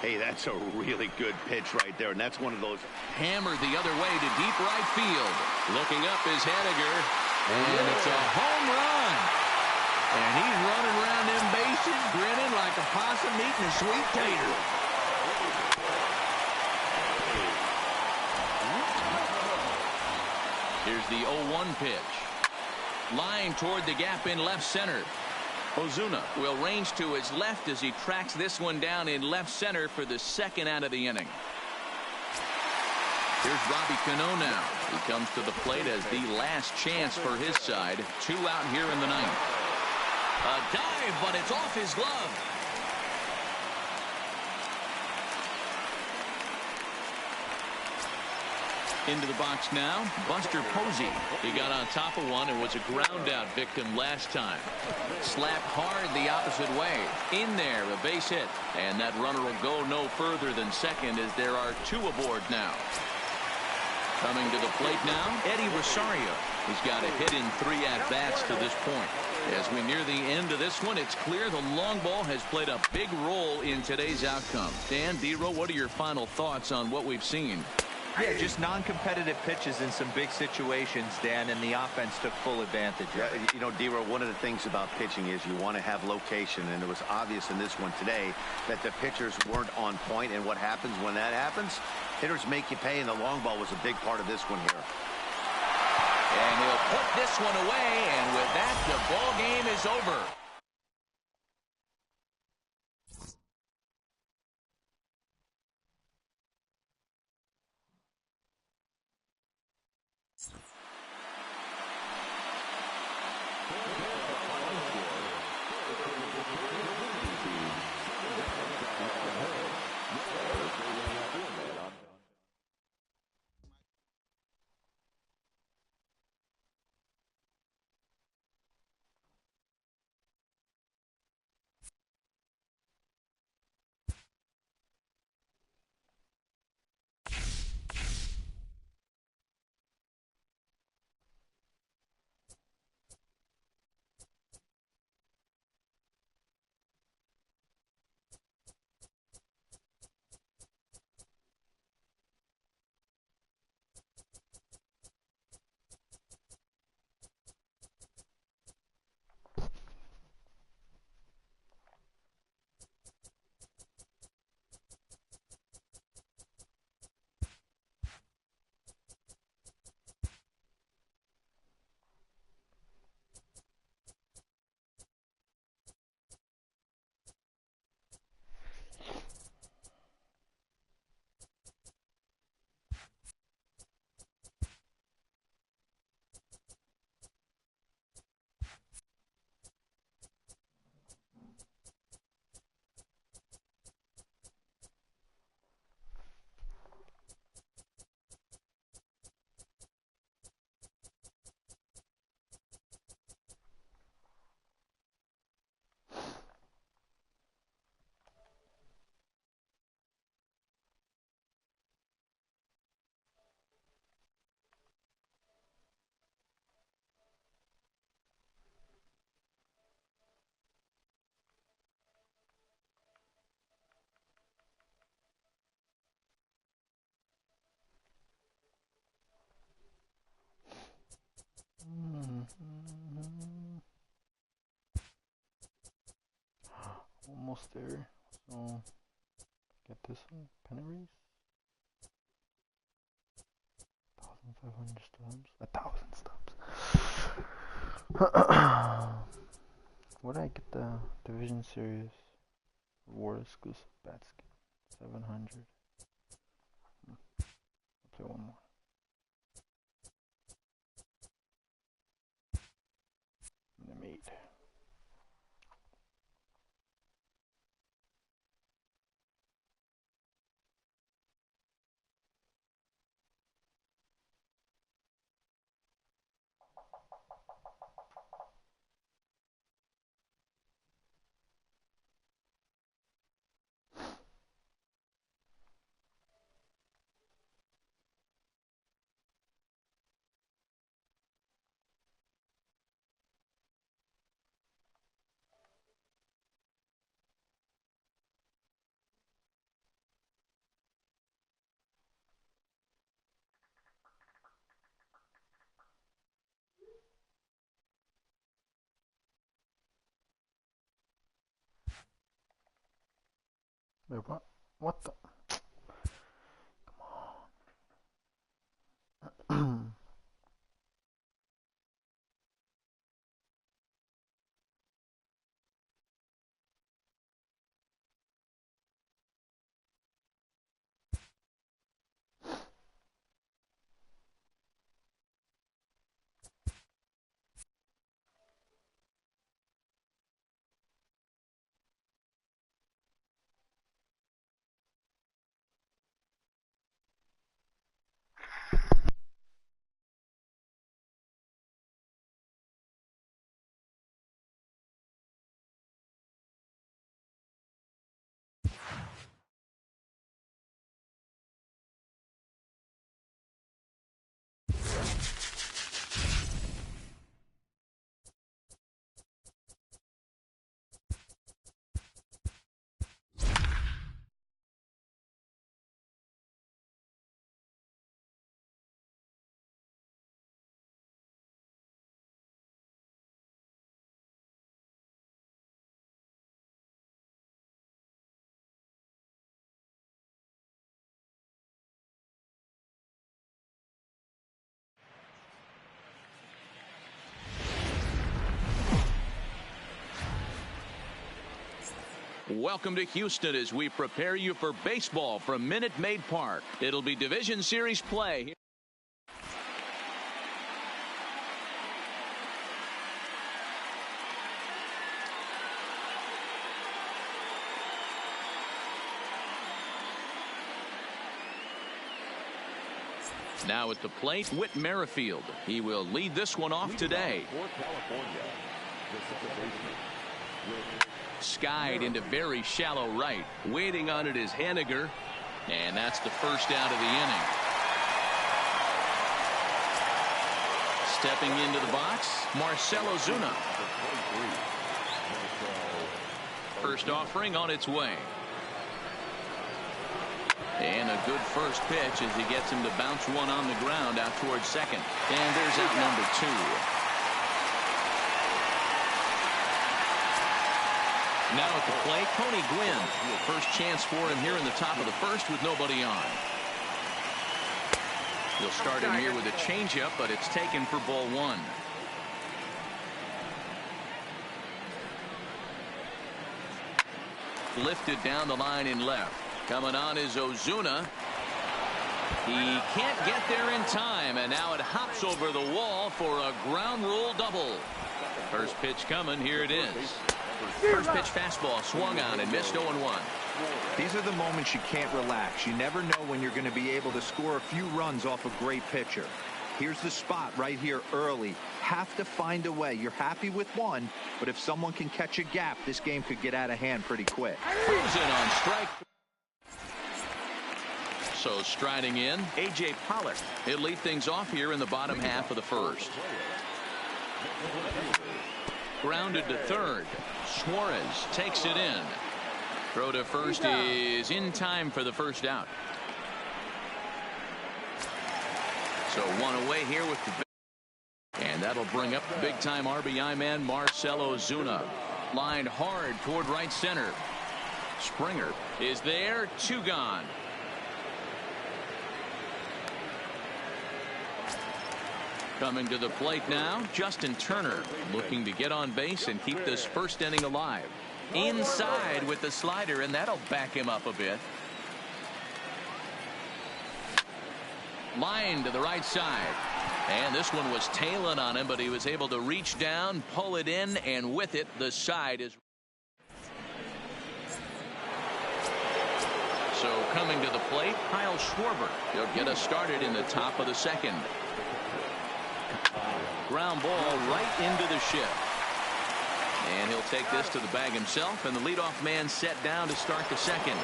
Hey, that's a really good pitch right there, and that's one of those. Hammered the other way to deep right field. Looking up is Henniger, and it's a home run. And he's running around them bases, grinning like a possum eating a sweet tater. Here's the 0-1 pitch. Line toward the gap in left center. Ozuna will range to his left as he tracks this one down in left center for the second out of the inning. Here's Robbie Cano now. He comes to the plate as the last chance for his side. 2 out here in the 9th. A dive, but it's off his glove. Into the box now, Buster Posey. He got on top of one and was a ground out victim last time. Slapped hard the opposite way. In there, a base hit. And that runner will go no further than second as there are 2 aboard now. Coming to the plate now, Eddie Rosario. He's got a hit in 3 at-bats to this point. As we near the end of this one, it's clear the long ball has played a big role in today's outcome. Dan, D-Row, what are your final thoughts on what we've seen? Yeah, just non-competitive pitches in some big situations, Dan, and the offense took full advantage. Yeah, you know, D-Row, one of the things about pitching is you want to have location, and it was obvious in this one today that the pitchers weren't on point, and what happens when that happens? Hitters make you pay, and the long ball was a big part of this one here. And he'll put this one away, and with that, the ball game is over. Almost there. So get this one. Penalties. 1,500 stubs. 1,000 stubs. Where did I get the Division Series reward exclusive basket? 700. I'll play one more. And I made. Wait, what? What the? Come on. Welcome to Houston as we prepare you for baseball from Minute Maid Park. It'll be Division Series play. Now at the plate, Whit Merrifield. He will lead this one off today. Skied into very shallow right. Waiting on it is Haniger. And that's the first out of the inning. Stepping into the box, Marcell Ozuna. First offering on its way. And a good first pitch as he gets him to bounce one on the ground out towards second. And there's out number 2. Now at the plate, Tony Gwynn. First chance for him here in the top of the first with nobody on. He'll start him here with a changeup, but it's taken for ball 1. Lifted down the line in left. Coming on is Ozuna. He can't get there in time, and now it hops over the wall for a ground rule double. First pitch coming. Here it is. First pitch fastball swung on and missed 0-1. These are the moments you can't relax. You never know when you're going to be able to score a few runs off a great pitcher. Here's the spot right here early. Have to find a way. You're happy with one, but if someone can catch a gap, this game could get out of hand pretty quick. Frozen on strike. So striding in, A.J. Pollock. He'll lead things off here in the bottom half of the first. Grounded to third. Suarez takes it in. Throw to first is in time for the first out. So one away here with the... And that'll bring up the big-time RBI man, Marcell Ozuna. Lined hard toward right center. Springer is there. 2 gone. Coming to the plate now, Justin Turner, looking to get on base and keep this first inning alive. Inside with the slider, and that'll back him up a bit. Line to the right side. And this one was tailing on him, but he was able to reach down, pull it in, and with it, the side is... So coming to the plate, Kyle Schwarber. He'll get us started in the top of the second. Ground ball right into the shift. And he'll take this to the bag himself, and the leadoff man set down to start the second.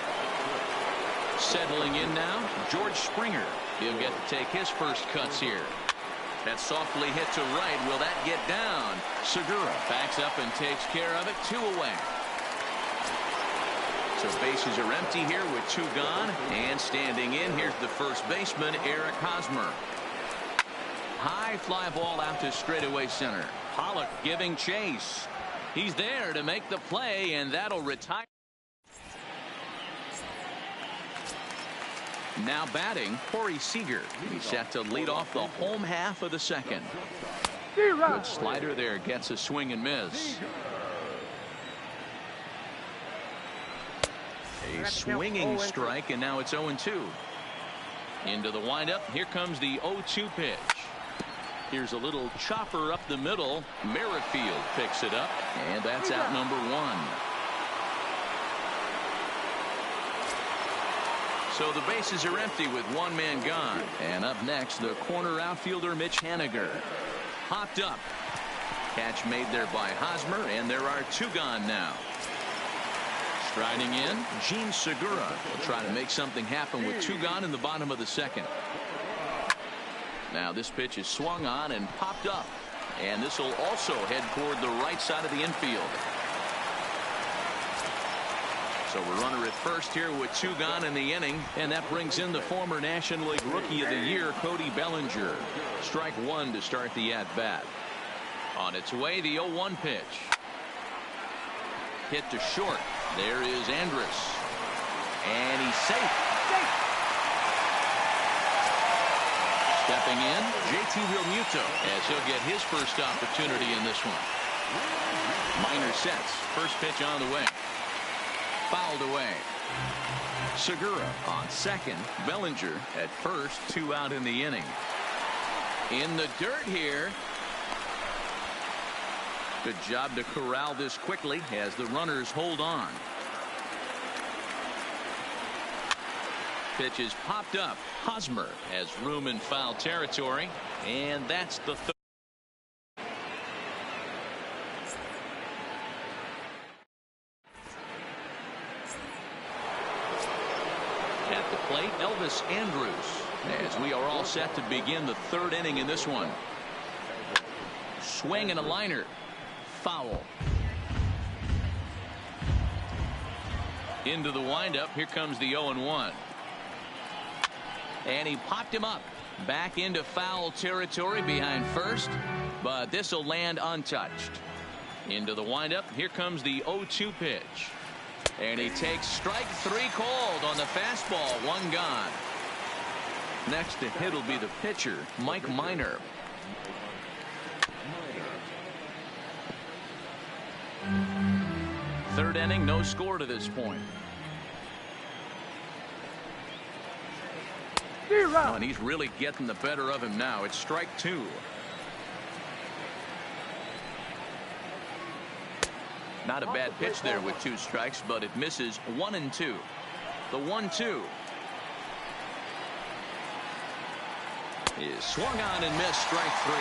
Settling in now, George Springer. He'll get to take his first cuts here. That softly hit to right. Will that get down? Segura backs up and takes care of it. 2 away. So bases are empty here with 2 gone. And standing in, here's the first baseman, Eric Hosmer. High fly ball out to straightaway center. Pollock giving chase. He's there to make the play, and that'll retire. Now batting, Corey Seager. He's set to lead off the home half of the second. Good slider there, gets a swing and miss. A swinging strike, and now it's 0-2. Into the windup. Here comes the 0-2 pitch. Here's a little chopper up the middle. Merrifield picks it up, and that's out number 1. So the bases are empty with 1 man gone. And up next, the corner outfielder Mitch Haniger. Hopped up. Catch made there by Hosmer, and there are 2 gone now. Striding in, Gene Segura will try to make something happen with 2 gone in the bottom of the second. Now this pitch is swung on and popped up, and this will also head toward the right side of the infield. So we're runner at first here with 2 gone in the inning, and that brings in the former National League Rookie of the Year, Cody Bellinger. Strike 1 to start the at-bat. On its way, the 0-1 pitch. Hit to short. There is Andrus, and he's safe. Stepping in, JT Realmuto, as he'll get his first opportunity in this one. Minor sets. First pitch on the way. fouled away. Segura on second. Bellinger at first. 2 out in the inning. In the dirt here. Good job to corral this quickly as the runners hold on. Pitch is popped up. Hosmer has room in foul territory, and that's the third. At the plate, Elvis Andrus, as we are all set to begin the third inning in this one. Swing and a liner. Foul. Into the windup. Here comes the 0-1. And he popped him up. Back into foul territory behind first. But this will land untouched. Into the windup. Here comes the 0-2 pitch. And he takes strike 3 called on the fastball. 1 gone. Next to hit will be the pitcher, Mike Minor. Third inning, no score to this point. Oh, and he's really getting the better of him now. It's strike 2. Not a bad pitch there with 2 strikes, but it misses 1 and 2. The 1-2 is swung on and missed. Strike 3.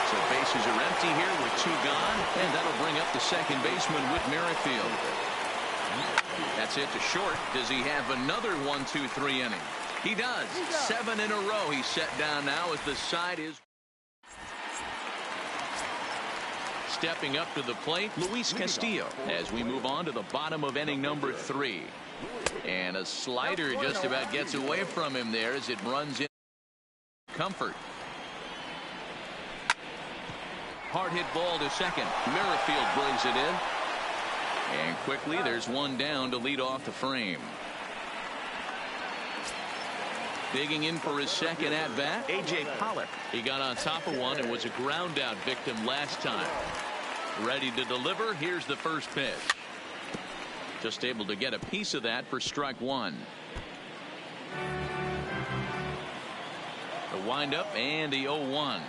So bases are empty here with 2 gone, and that'll bring up the second baseman, Whit Merrifield. That's it to short. Does he have another 1-2-3 inning? He does. 7 in a row he's set down now as the side is. Stepping up to the plate, Luis Castillo, as we move on to the bottom of inning number 3. And a slider just about gets away from him there as it runs in. Comfort. Hard hit ball to second. Merrifield brings it in. And quickly there's 1 down to lead off the frame. Digging in for his second at bat, A.J. Pollock. He got on top of one and was a ground out victim last time. Ready to deliver. Here's the first pitch. Just able to get a piece of that for strike 1. The windup and the 0-1.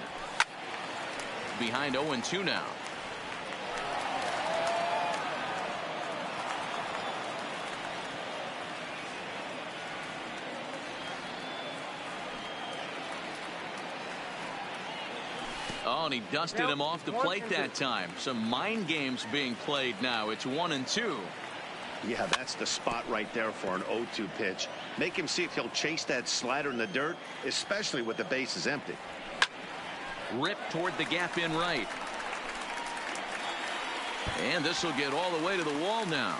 Behind 0-2 now. Oh, and he dusted him off the plate that time. Some mind games being played now. It's 1-2. Yeah, that's the spot right there for an 0-2 pitch. Make him see if he'll chase that slider in the dirt, especially with the bases empty. Ripped toward the gap in right. And this will get all the way to the wall now.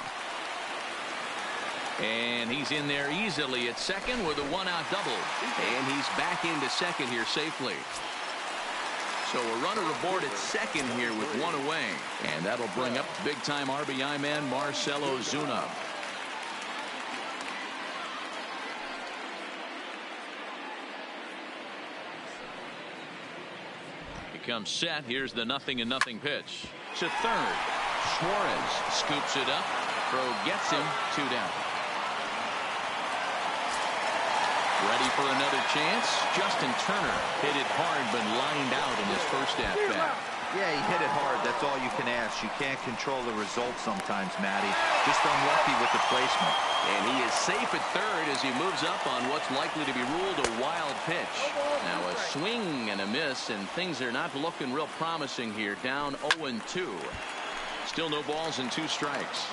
And he's in there easily at second with a 1-out double. And he's back into second here safely. So a runner aboard at second here with 1 away. And that'll bring up big-time RBI man Marcell Ozuna. He comes set. Here's the 0-0 pitch. To third. Suarez scoops it up. Throw gets him. 2 down. Ready for another chance. Justin Turner hit it hard but lined out in his first at bat. Yeah, he hit it hard. That's all you can ask. You can't control the result sometimes, Matty. Just unlucky with the placement. And he is safe at third as he moves up on what's likely to be ruled a wild pitch. Now a swing and a miss, and things are not looking real promising here. Down 0-2. Still no balls and 2 strikes.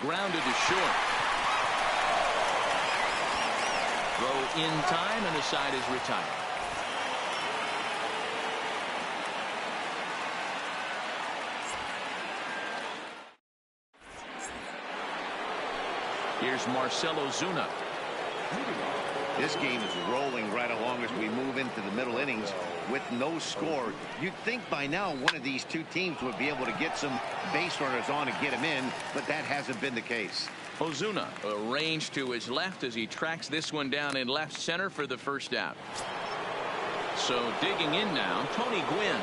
Grounded to short. Throw in time, and the side is retired. Here's Marcell Ozuna. This game is rolling right along as we move into the middle innings with no score. You'd think by now one of these 2 teams would be able to get some base runners on and get them in, but that hasn't been the case. Ozuna arranged to his left as he tracks this one down in left center for the first out. So digging in now, Tony Gwynn.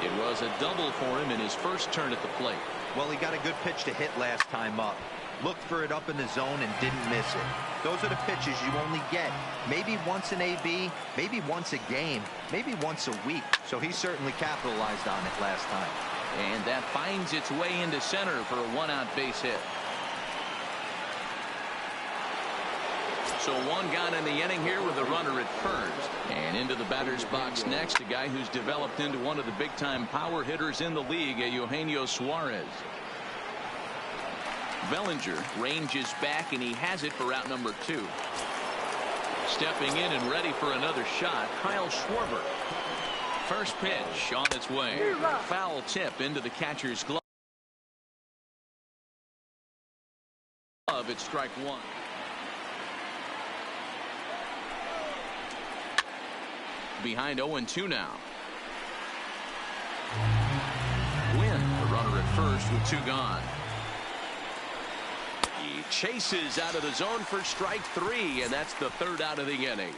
It was a double for him in his first turn at the plate. Well, he got a good pitch to hit last time up. Looked for it up in the zone and didn't miss it. Those are the pitches you only get maybe once in AB, maybe once a game, maybe once a week. So he certainly capitalized on it last time. And that finds its way into center for a one-out base hit. So one gone in the inning here with a runner at first. And into the batter's box next, a guy who's developed into one of the big-time power hitters in the league, Eugenio Suarez. Bellinger ranges back, and he has it for out number 2. Stepping in and ready for another shot, Kyle Schwarber. First pitch on its way. Foul tip into the catcher's glove. It's strike 1. Behind 0-2 now. Win, the runner at first with 2 gone. He chases out of the zone for strike 3, and that's the 3rd out of the inning.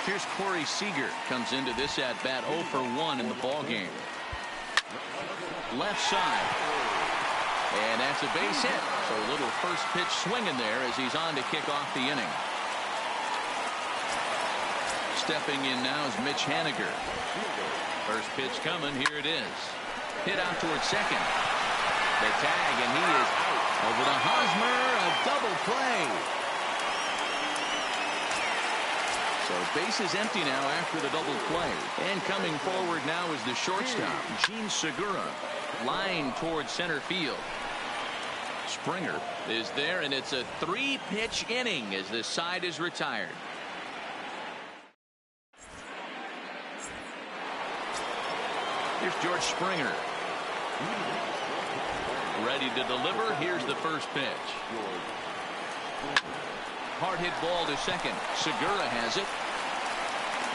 Here's Corey Seager, comes into this at bat 0 for 1 in the ball game. Left side, and that's a base hit. So a little first pitch swinging there as he's on to kick off the inning. Stepping in now is Mitch Haniger. First pitch coming, here it is. Hit out towards second. The tag, and he is out. Over to Hosmer, a double play. So base is empty now after the double play. And coming forward now is the shortstop, Gene Segura. Line towards center field. Springer is there, and it's a 3-pitch inning as this side is retired. Here's George Springer. Ready to deliver. Here's the first pitch. Hard hit ball to second. Segura has it.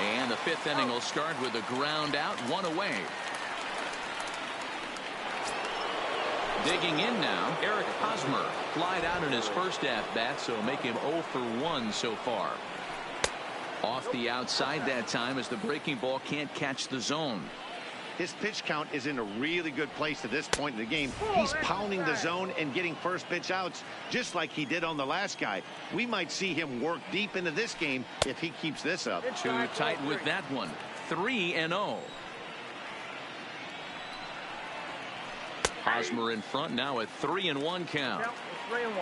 And the 5th inning will start with a ground out, 1 away. Digging in now, Eric Hosmer. Flied out in his first at-bat, so make him 0 for 1 so far. Off the outside that time as the breaking ball can't catch the zone. His pitch count is in a really good place at this point in the game. He's pounding the zone and getting first pitch outs just like he did on the last guy. We might see him work deep into this game if he keeps this up. Too tight with that one. 3-0. Hosmer in front now, a 3-1 count.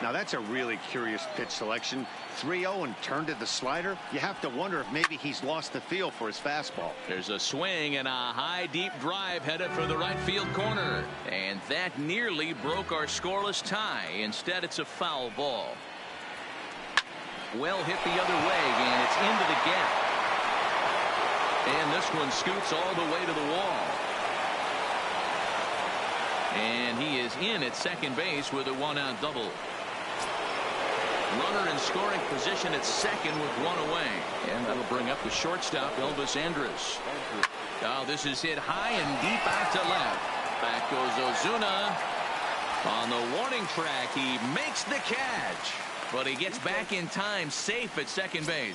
Now that's a really curious pitch selection. 3-0 and turned to the slider. You have to wonder if maybe he's lost the feel for his fastball. There's a swing and a high deep drive headed for the right field corner, and that nearly broke our scoreless tie. Instead, it's a foul ball. Well hit the other way, and it's into the gap, and this one scoots all the way to the wall. And he is in at second base with a 1-out double. Runner in scoring position at second with 1 away. And that'll bring up the shortstop, Elvis Andrus. Now this is hit high and deep out to left. Back goes Ozuna. On the warning track, he makes the catch. But he gets back in time, safe at second base.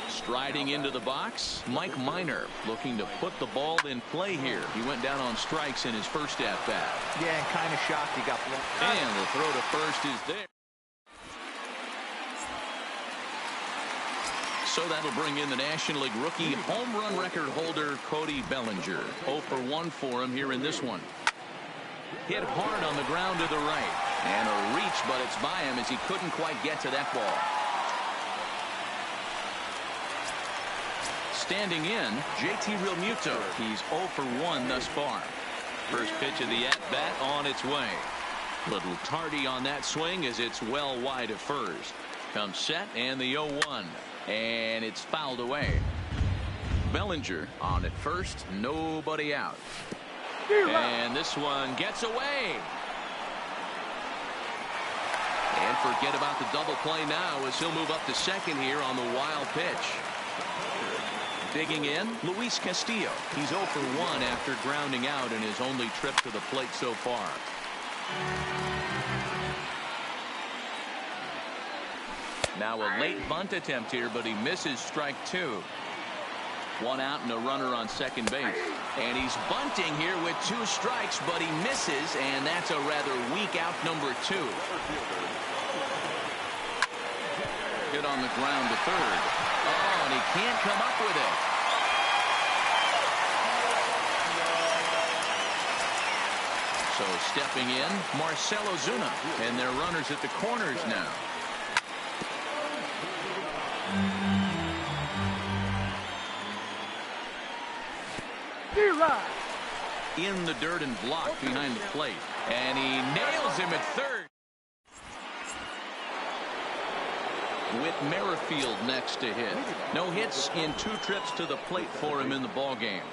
Striding into the box, Mike Minor looking to put the ball in play here. He went down on strikes in his first at-bat. Yeah, and kind of shocked he got blown. And the throw to first is there. So that'll bring in the National League rookie home run record holder Cody Bellinger. 0 for 1 for him here in this one. Hit hard on the ground to the right. And a reach, but it's by him as he couldn't quite get to that ball. Standing in, JT Realmuto. He's 0 for 1 thus far. First pitch of the at-bat on its way. Little tardy on that swing as it's well wide of first. Comes set and the 0-1. And it's fouled away. Bellinger on at first, nobody out. And this one gets away. And forget about the double play now as he'll move up to second here on the wild pitch. Digging in, Luis Castillo. He's 0 for 1 after grounding out in his only trip to the plate so far. Now a late bunt attempt here, but he misses strike 2. 1 out and a runner on second base. And he's bunting here with 2 strikes, but he misses, and that's a rather weak out number 2. Hit on the ground to third. Oh, and he can't come up with it. So stepping in, Marcell Ozuna, and they're runners at the corners now. In the dirt and blocked behind the plate. And he nails him at third. With Merrifield next to hit. No hits in 2 trips to the plate for him in the ball game.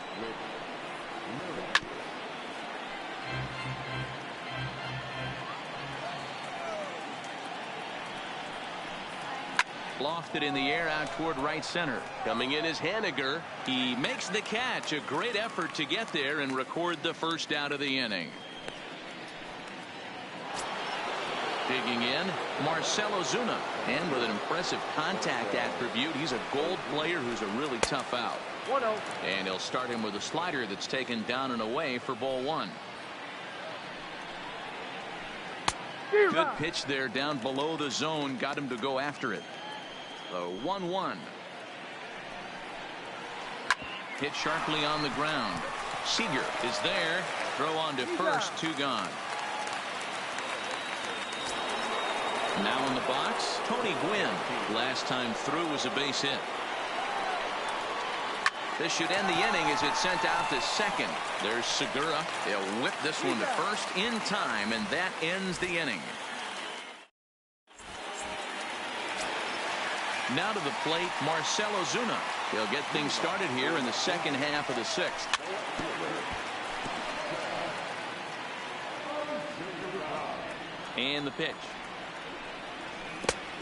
Lofted in the air out toward right center. Coming in is Haniger. He makes the catch. A great effort to get there and record the first out of the inning. Digging in, Marcell Ozuna. And with an impressive contact attribute, he's a gold player who's a really tough out. 1-0. And he'll start him with a slider that's taken down and away for ball 1. Good pitch there down below the zone. Got him to go after it. The 1-1. Hit sharply on the ground. Seager is there. Throw on to first. 2 gone. Now in the box, Tony Gwynn. Last time through was a base hit. This should end the inning as it's sent out to second. There's Segura. They'll whip this one to first in time, and that ends the inning. Now to the plate, Marcell Ozuna. He'll get things started here in the second half of the 6th. And the pitch.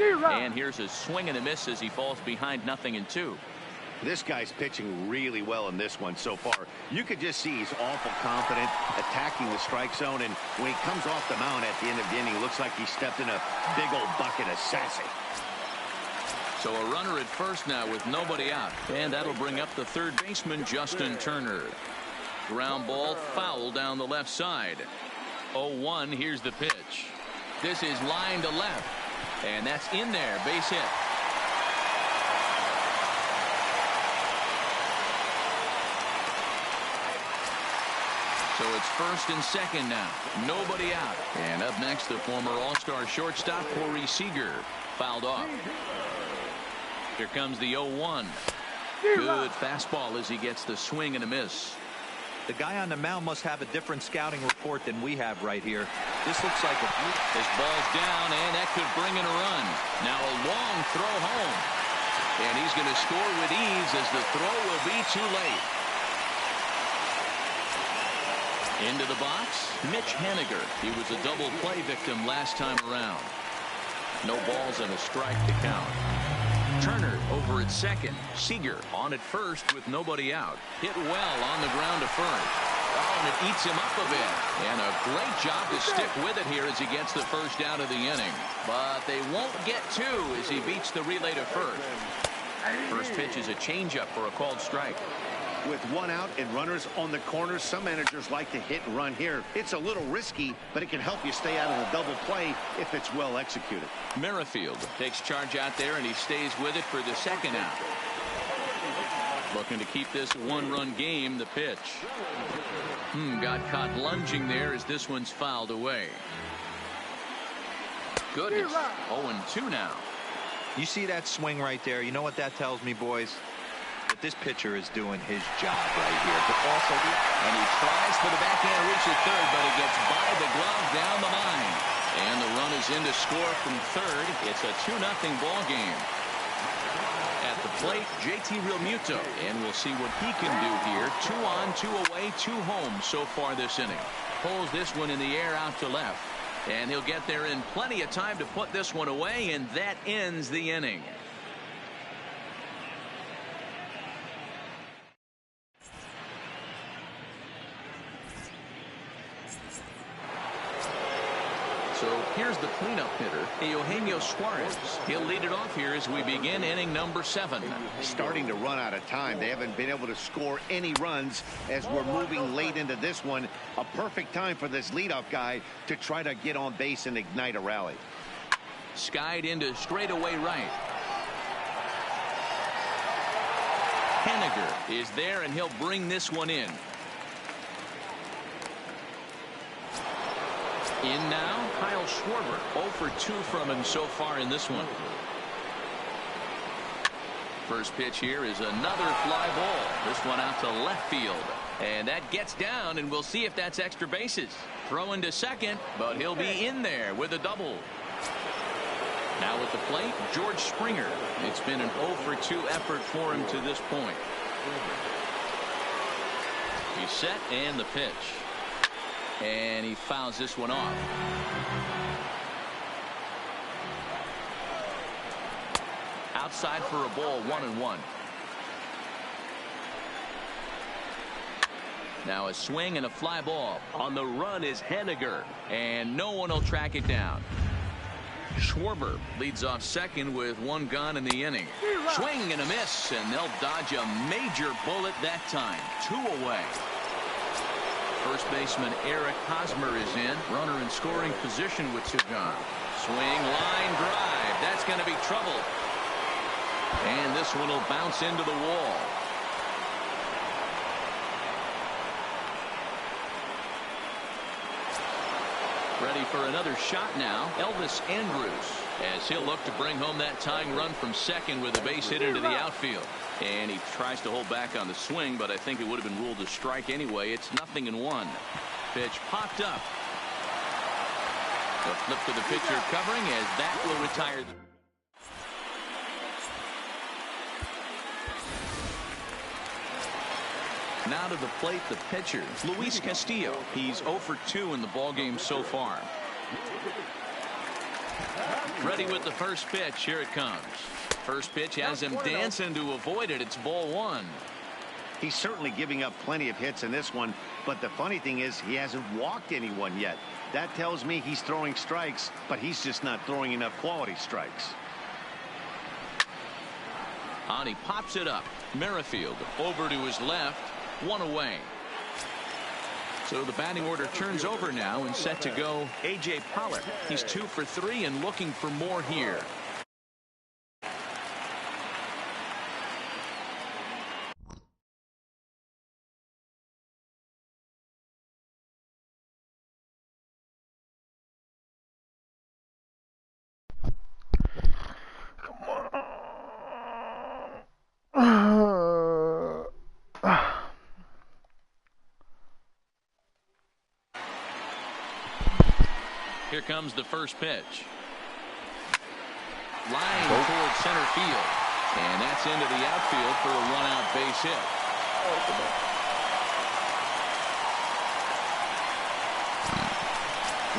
And here's a swing and a miss as he falls behind 0-2. This guy's pitching really well in this one so far. You could just see he's awful confident, attacking the strike zone, and when he comes off the mound at the end of the inning, looks like he stepped in a big old bucket of sassy. So a runner at first now with nobody out, and that'll bring up the third baseman, Justin Turner. Ground ball foul down the left side. 0-1. Here's the pitch. This is line to left, and that's in there. Base hit. So it's first and second now. Nobody out. And up next, the former All-Star shortstop, Corey Seager. Fouled off. Here comes the 0-1. Good fastball as he gets the swing and a miss. The guy on the mound must have a different scouting report than we have right here. This looks like this ball's down, and that could bring in a run. Now a long throw home. And he's going to score with ease as the throw will be too late. Into the box, Mitch Haniger. He was a double play victim last time around. No balls and a strike to count. Turner over at second. Seager on at first with nobody out. Hit well on the ground to first. Oh, and it eats him up a bit. And a great job to stick with it here as he gets the first out of the inning. But they won't get 2 as he beats the relay to first. First pitch is a changeup for a called strike. With 1 out and runners on the corners, some managers like to hit and run here. It's a little risky, but it can help you stay out of the double play if it's well executed. Merrifield takes charge out there, and he stays with it for the second out. Looking to keep this 1-run game. The pitch. Got caught lunging there as this one's fouled away. Goodness. 0-2 now. You see that swing right there? You know what that tells me, boys? That this pitcher is doing his job right here. But also, and he tries for the backhand reach at third, but he gets by the glove down the line. And the run is in to score from third. It's a 2-0 ball game. At the plate, JT Realmuto, and we'll see what he can do here. 2 on, 2 away, 2 home so far this inning. Pulls this one in the air out to left, and he'll get there in plenty of time to put this one away, and that ends the inning. So here's the cleanup hitter, Eugenio Suarez. He'll lead it off here as we begin inning number 7. Starting to run out of time. They haven't been able to score any runs as we're moving late into this one. A perfect time for this leadoff guy to try to get on base and ignite a rally. Skied into straightaway right. Henniger is there, and he'll bring this one in. In now, Kyle Schwarber. 0 for 2 from him so far in this one. First pitch here is another fly ball. This one out to left field. And that gets down, and we'll see if that's extra bases. Throwing to second, but he'll be in there with a double. Now at the plate, George Springer. It's been an 0 for 2 effort for him to this point. He's set, and the pitch. And he fouls this one off. Outside for a ball, 1-1. Now a swing and a fly ball. On the run is Henniger, and no one will track it down. Schwarber leads off second with 1 gone in the inning. Swing and a miss, and they'll dodge a major bullet that time. 2 away. First baseman Eric Hosmer is in. Runner in scoring position with 2 gone. Swing, line drive. That's going to be trouble. And this one will bounce into the wall. Ready for another shot now, Elvis Andrus, as he'll look to bring home that tying run from second with a base hit into the outfield. And he tries to hold back on the swing, but I think it would have been ruled a strike anyway. It's 0-1. Pitch popped up. The flip to the pitcher covering as that will retire the... Now to the plate, the pitcher, Luis Castillo. He's 0 for 2 in the ballgame so far. Ready with the first pitch. Here it comes. First pitch has him dancing to avoid it. It's ball 1. He's certainly giving up plenty of hits in this one, but the funny thing is he hasn't walked anyone yet. That tells me he's throwing strikes, but he's just not throwing enough quality strikes. On he pops it up. Merrifield over to his left. 1 away. So the batting order turns over now and set to go A.J. Pollock. He's 2 for 3 and looking for more here. Here comes the first pitch. Line towards center field. And that's into the outfield for a 1-out base hit.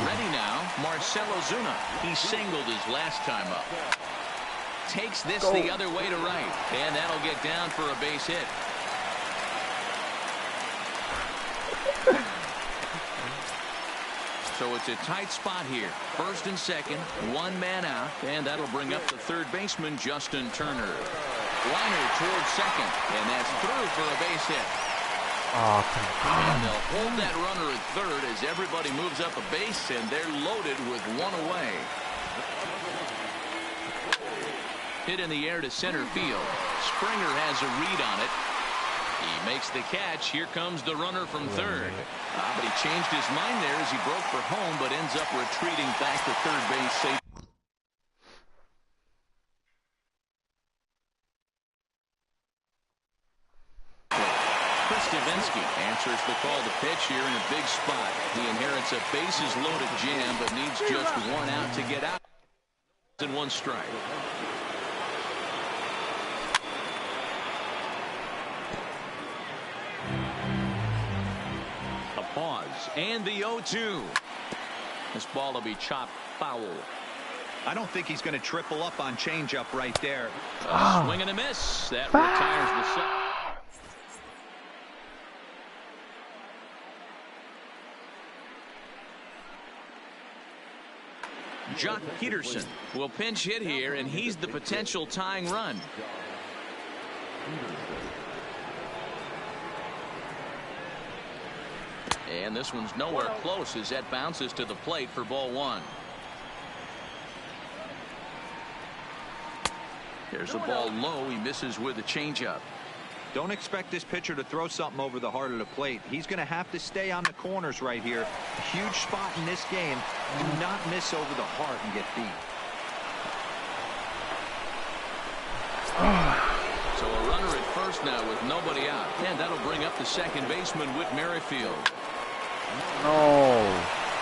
Ready now, Marcell Ozuna. He singled his last time up. Takes this the other way to right. And that'll get down for a base hit. So it's a tight spot here. First and second, 1 man out, and that'll bring up the third baseman, Justin Turner. Liner towards second, and that's through for a base hit. And they'll hold that runner at third as everybody moves up a base, and they're loaded with 1 away. Hit in the air to center field. Springer has a read on it. He makes the catch. Here comes the runner from third. But he changed his mind there as he broke for home, but ends up retreating back to third base safe. Chris Davinsky answers the call to pitch here in a big spot. He inherits a bases-loaded jam, but needs just 1 out to get out. And 1 strike. Pause and the 0-2. This ball will be chopped foul. I don't think he's going to triple up on changeup right there. A swing and a miss. That retires the set. Jock Peterson will pinch hit here, and he's the potential tying run. And this one's nowhere close as that bounces to the plate for ball one. There's a ball low. He misses with a changeup. Don't expect this pitcher to throw something over the heart of the plate. He's going to have to stay on the corners right here. Huge spot in this game. Do not miss over the heart and get beat. So a runner at first now with nobody out. And that'll bring up the second baseman, Whit Merrifield. No.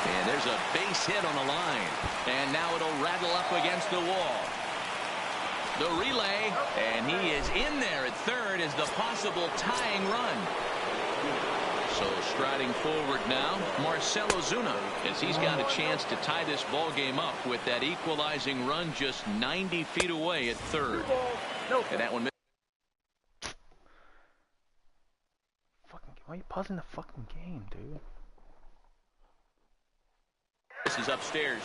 And there's a base hit on the line. And now it'll rattle up against the wall. The relay, and he is in there at third as the possible tying run. So striding forward now, Marcell Ozuna, as he's got a chance to tie this ball game up with that equalizing run just 90 feet away at third. And that one. Fucking, why are you pausing the fucking game, dude? This is upstairs.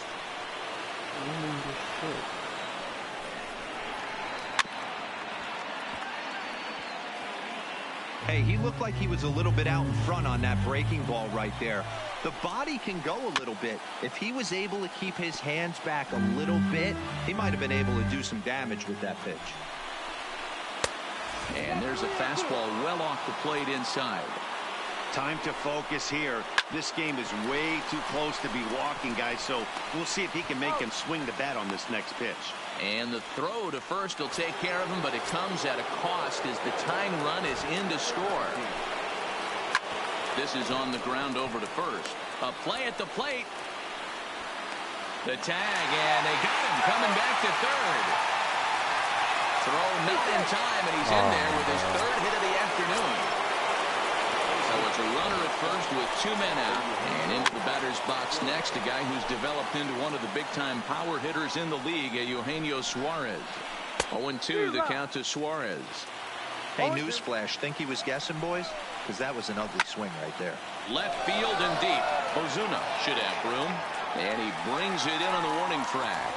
Hey, he looked like he was a little bit out in front on that breaking ball right there. The body can go a little bit. If he was able to keep his hands back a little bit, he might have been able to do some damage with that pitch. And there's a fastball well off the plate inside. Time to focus here. This game is way too close to be walking, guys, so we'll see if he can make him swing the bat on this next pitch. And the throw to first will take care of him, but it comes at a cost as the tying run is in to score. This is on the ground over to first. A play at the plate. The tag, and they got him coming back to third. Throw not in time, and he's in there with his third hit of the afternoon. So it's a runner at first with two men out. And into the batter's box next, a guy who's developed into one of the big-time power hitters in the league, Eugenio Suarez. 0-2 the count to Suarez. Hey, newsflash, think he was guessing, boys? Because that was an ugly swing right there. Left field and deep. Ozuna should have room. And he brings it in on the warning track.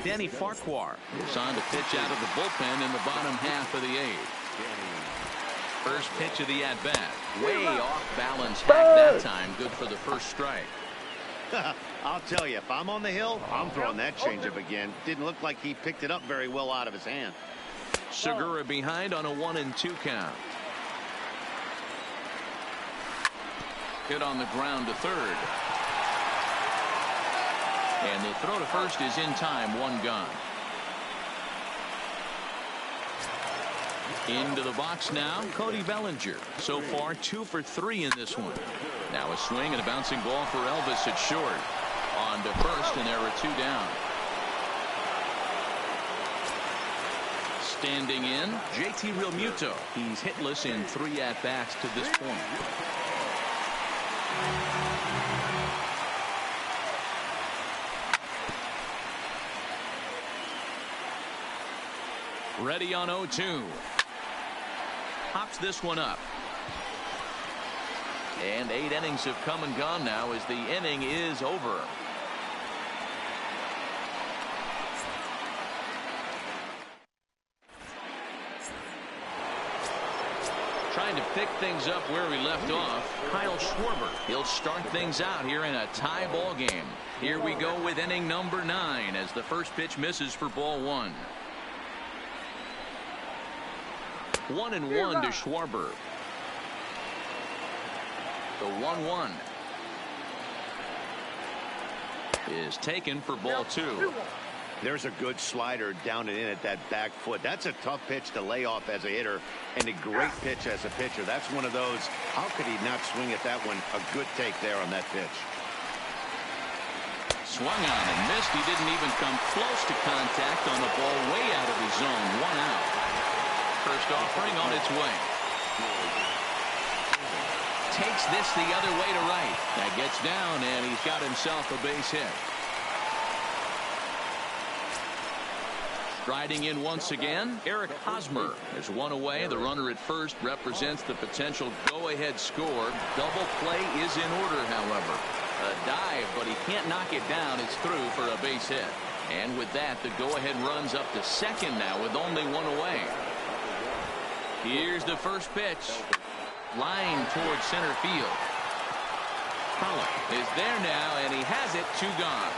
Danny Farquhar is on to pitch out of the bullpen in the bottom half of the eighth. First pitch of the at-bat. Way off balance hack that time. Good for the first strike. I'll tell you, if I'm on the hill, I'm throwing that changeup again. Didn't look like he picked it up very well out of his hand. Segura behind on a 1-2 count. Hit on the ground to third. And the throw to first is in time, one gone. Into the box now, Cody Bellinger. So far, 2 for 3 in this one. Now a swing and a bouncing ball for Elvis at short. On to first, and there are 2 down. Standing in, JT Realmuto. He's hitless in 3 at-bats to this point. Ready on 0-2. Hops this one up. And 8 innings have come and gone now as the inning is over. Trying to pick things up where we left off, Kyle Schwarber. He'll start things out here in a tie ball game. Here we go with inning number 9 as the first pitch misses for ball 1. 1-1 to Schwarber. The 1-1 is taken for ball 2. There's a good slider down and in at that back foot. That's a tough pitch to lay off as a hitter, and a great pitch as a pitcher. That's one of those, how could he not swing at that one? A good take there on that pitch. Swung on and missed. He didn't even come close to contact on a ball way out of his zone. 1 out. First offering on its way. Takes this the other way to right. That gets down, and he's got himself a base hit. Striding in once again, Eric Hosmer is one away. The runner at first represents the potential go-ahead score. Double play is in order, however. A dive, but he can't knock it down. It's through for a base hit. And with that, the go-ahead runs up to second now with only one away. Here's the first pitch. Line towards center field. Pollock is there now, and he has it. 2 gone.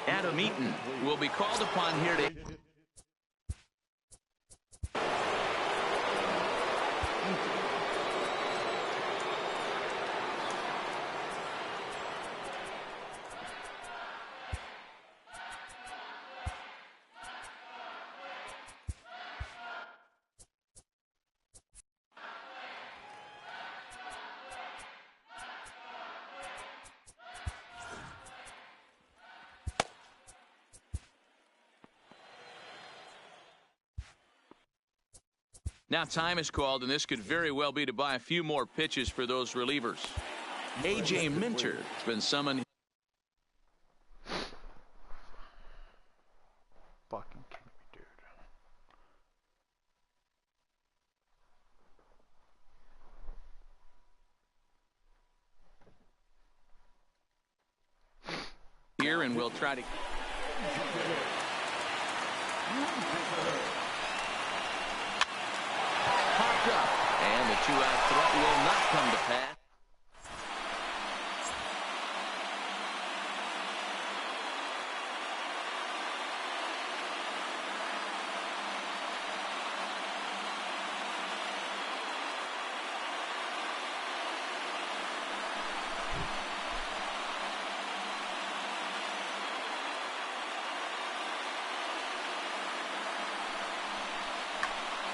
Adam Eaton will be called upon here to... Now time is called, and this could very well be to buy a few more pitches for those relievers. A.J. Minter has been summoned. Fucking kidding me, dude. Here, and we'll try to... Popped up, and the 2-out threat will not come to pass.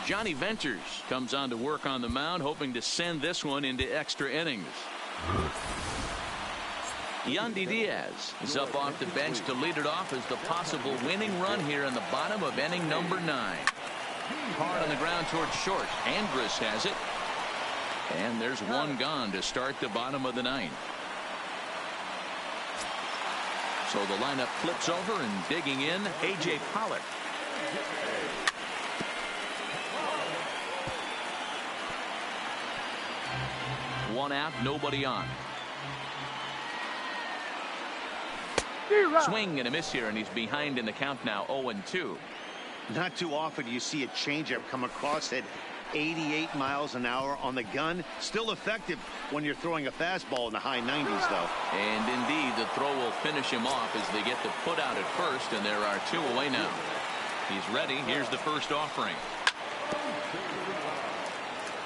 Johnny Venters comes on to work on the mound, hoping to send this one into extra innings. Yandy Diaz is up off the bench to lead it off as the possible winning run here in the bottom of inning number 9. Hard on the ground towards short. Andrus has it. And there's one gone to start the bottom of the 9th. So the lineup flips over, and digging in, A.J. Pollock. One out, nobody on. Swing and a miss here, and he's behind in the count now, 0-2. Not too often you see a changeup come across at 88 miles an hour on the gun. Still effective when you're throwing a fastball in the high 90s, though. And indeed, the throw will finish him off as they get the put out at first, and there are 2 away now. He's ready. Here's the first offering.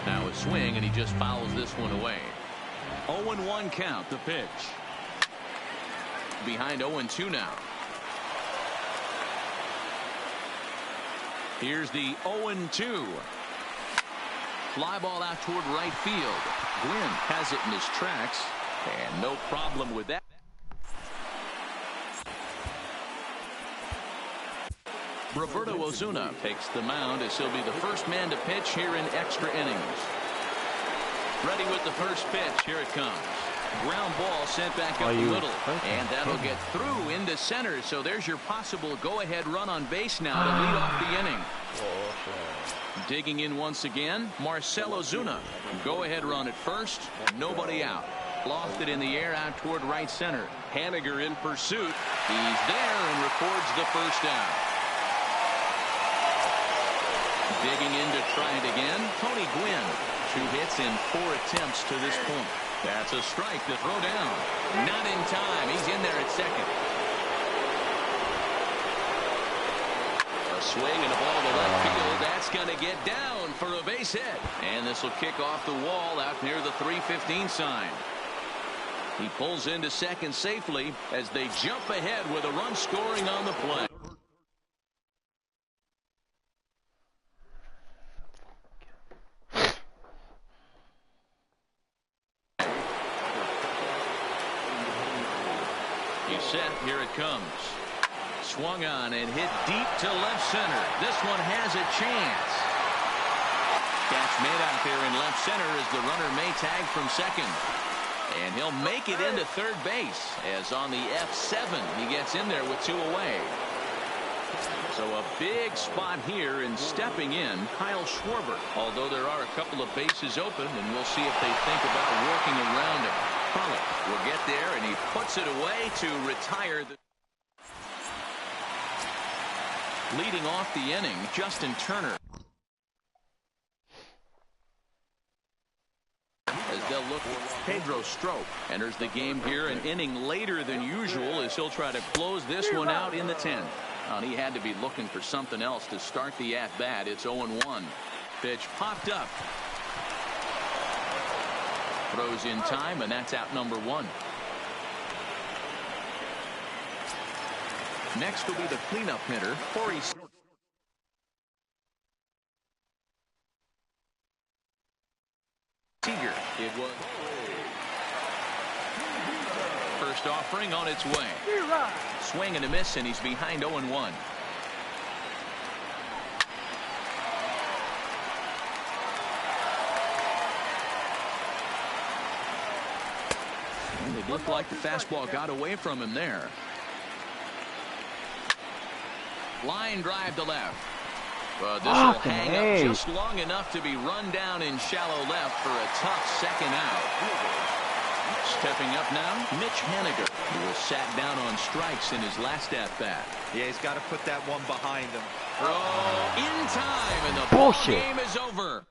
Now a swing, and he just fouls this one away. 0-1 count, the pitch. Behind 0-2 now. Here's the 0-2. Fly ball out toward right field. Gwynn has it in his tracks, and no problem with that. Roberto Ozuna takes the mound as he'll be the first man to pitch here in extra innings. Ready with the first pitch. Here it comes. Ground ball sent back up the middle, and that'll get through into center. So there's your possible go-ahead run on base now to lead off the inning. Digging in once again, Marcell Ozuna. Go-ahead run at first, nobody out. Lofted in the air out toward right center. Haniger in pursuit. He's there and records the first down. Digging in to try it again, Tony Gwynn. 2 hits in 4 attempts to this point. That's a strike to throw down. Not in time. He's in there at second. A swing and a ball to left field. That's going to get down for a base hit. And this will kick off the wall out near the 315 sign. He pulls into second safely as they jump ahead with a run scoring on the play. Set. Here it comes. Swung on and hit deep to left center. This one has a chance. Catch made out there in left center as the runner may tag from second. And he'll make it into third base as on the F7 he gets in there with 2 away. So a big spot here, and stepping in, Kyle Schwarber. Although there are a couple of bases open, and we'll see if they think about working around it. Pollock will get there, and he puts it away to retire. Leading off the inning, Justin Turner. As they'll look, Pedro Strop enters the game here an inning later than usual as he'll try to close this one out in the 10th. He had to be looking for something else to start the at-bat. It's 0-1. Pitch popped up. Throws in time, and that's out number 1. Next will be the cleanup hitter, Corey Seager. It was first offering on its way. Swing and a miss, and he's behind 0-1. It looked like the fastball got away from him there. Line drive to left. But this will hang up just long enough to be run down in shallow left for a tough second out. Stepping up now, Mitch Haniger, who was sat down on strikes in his last at-bat. Yeah, he's got to put that one behind him. Throw in time, and the ball game is over.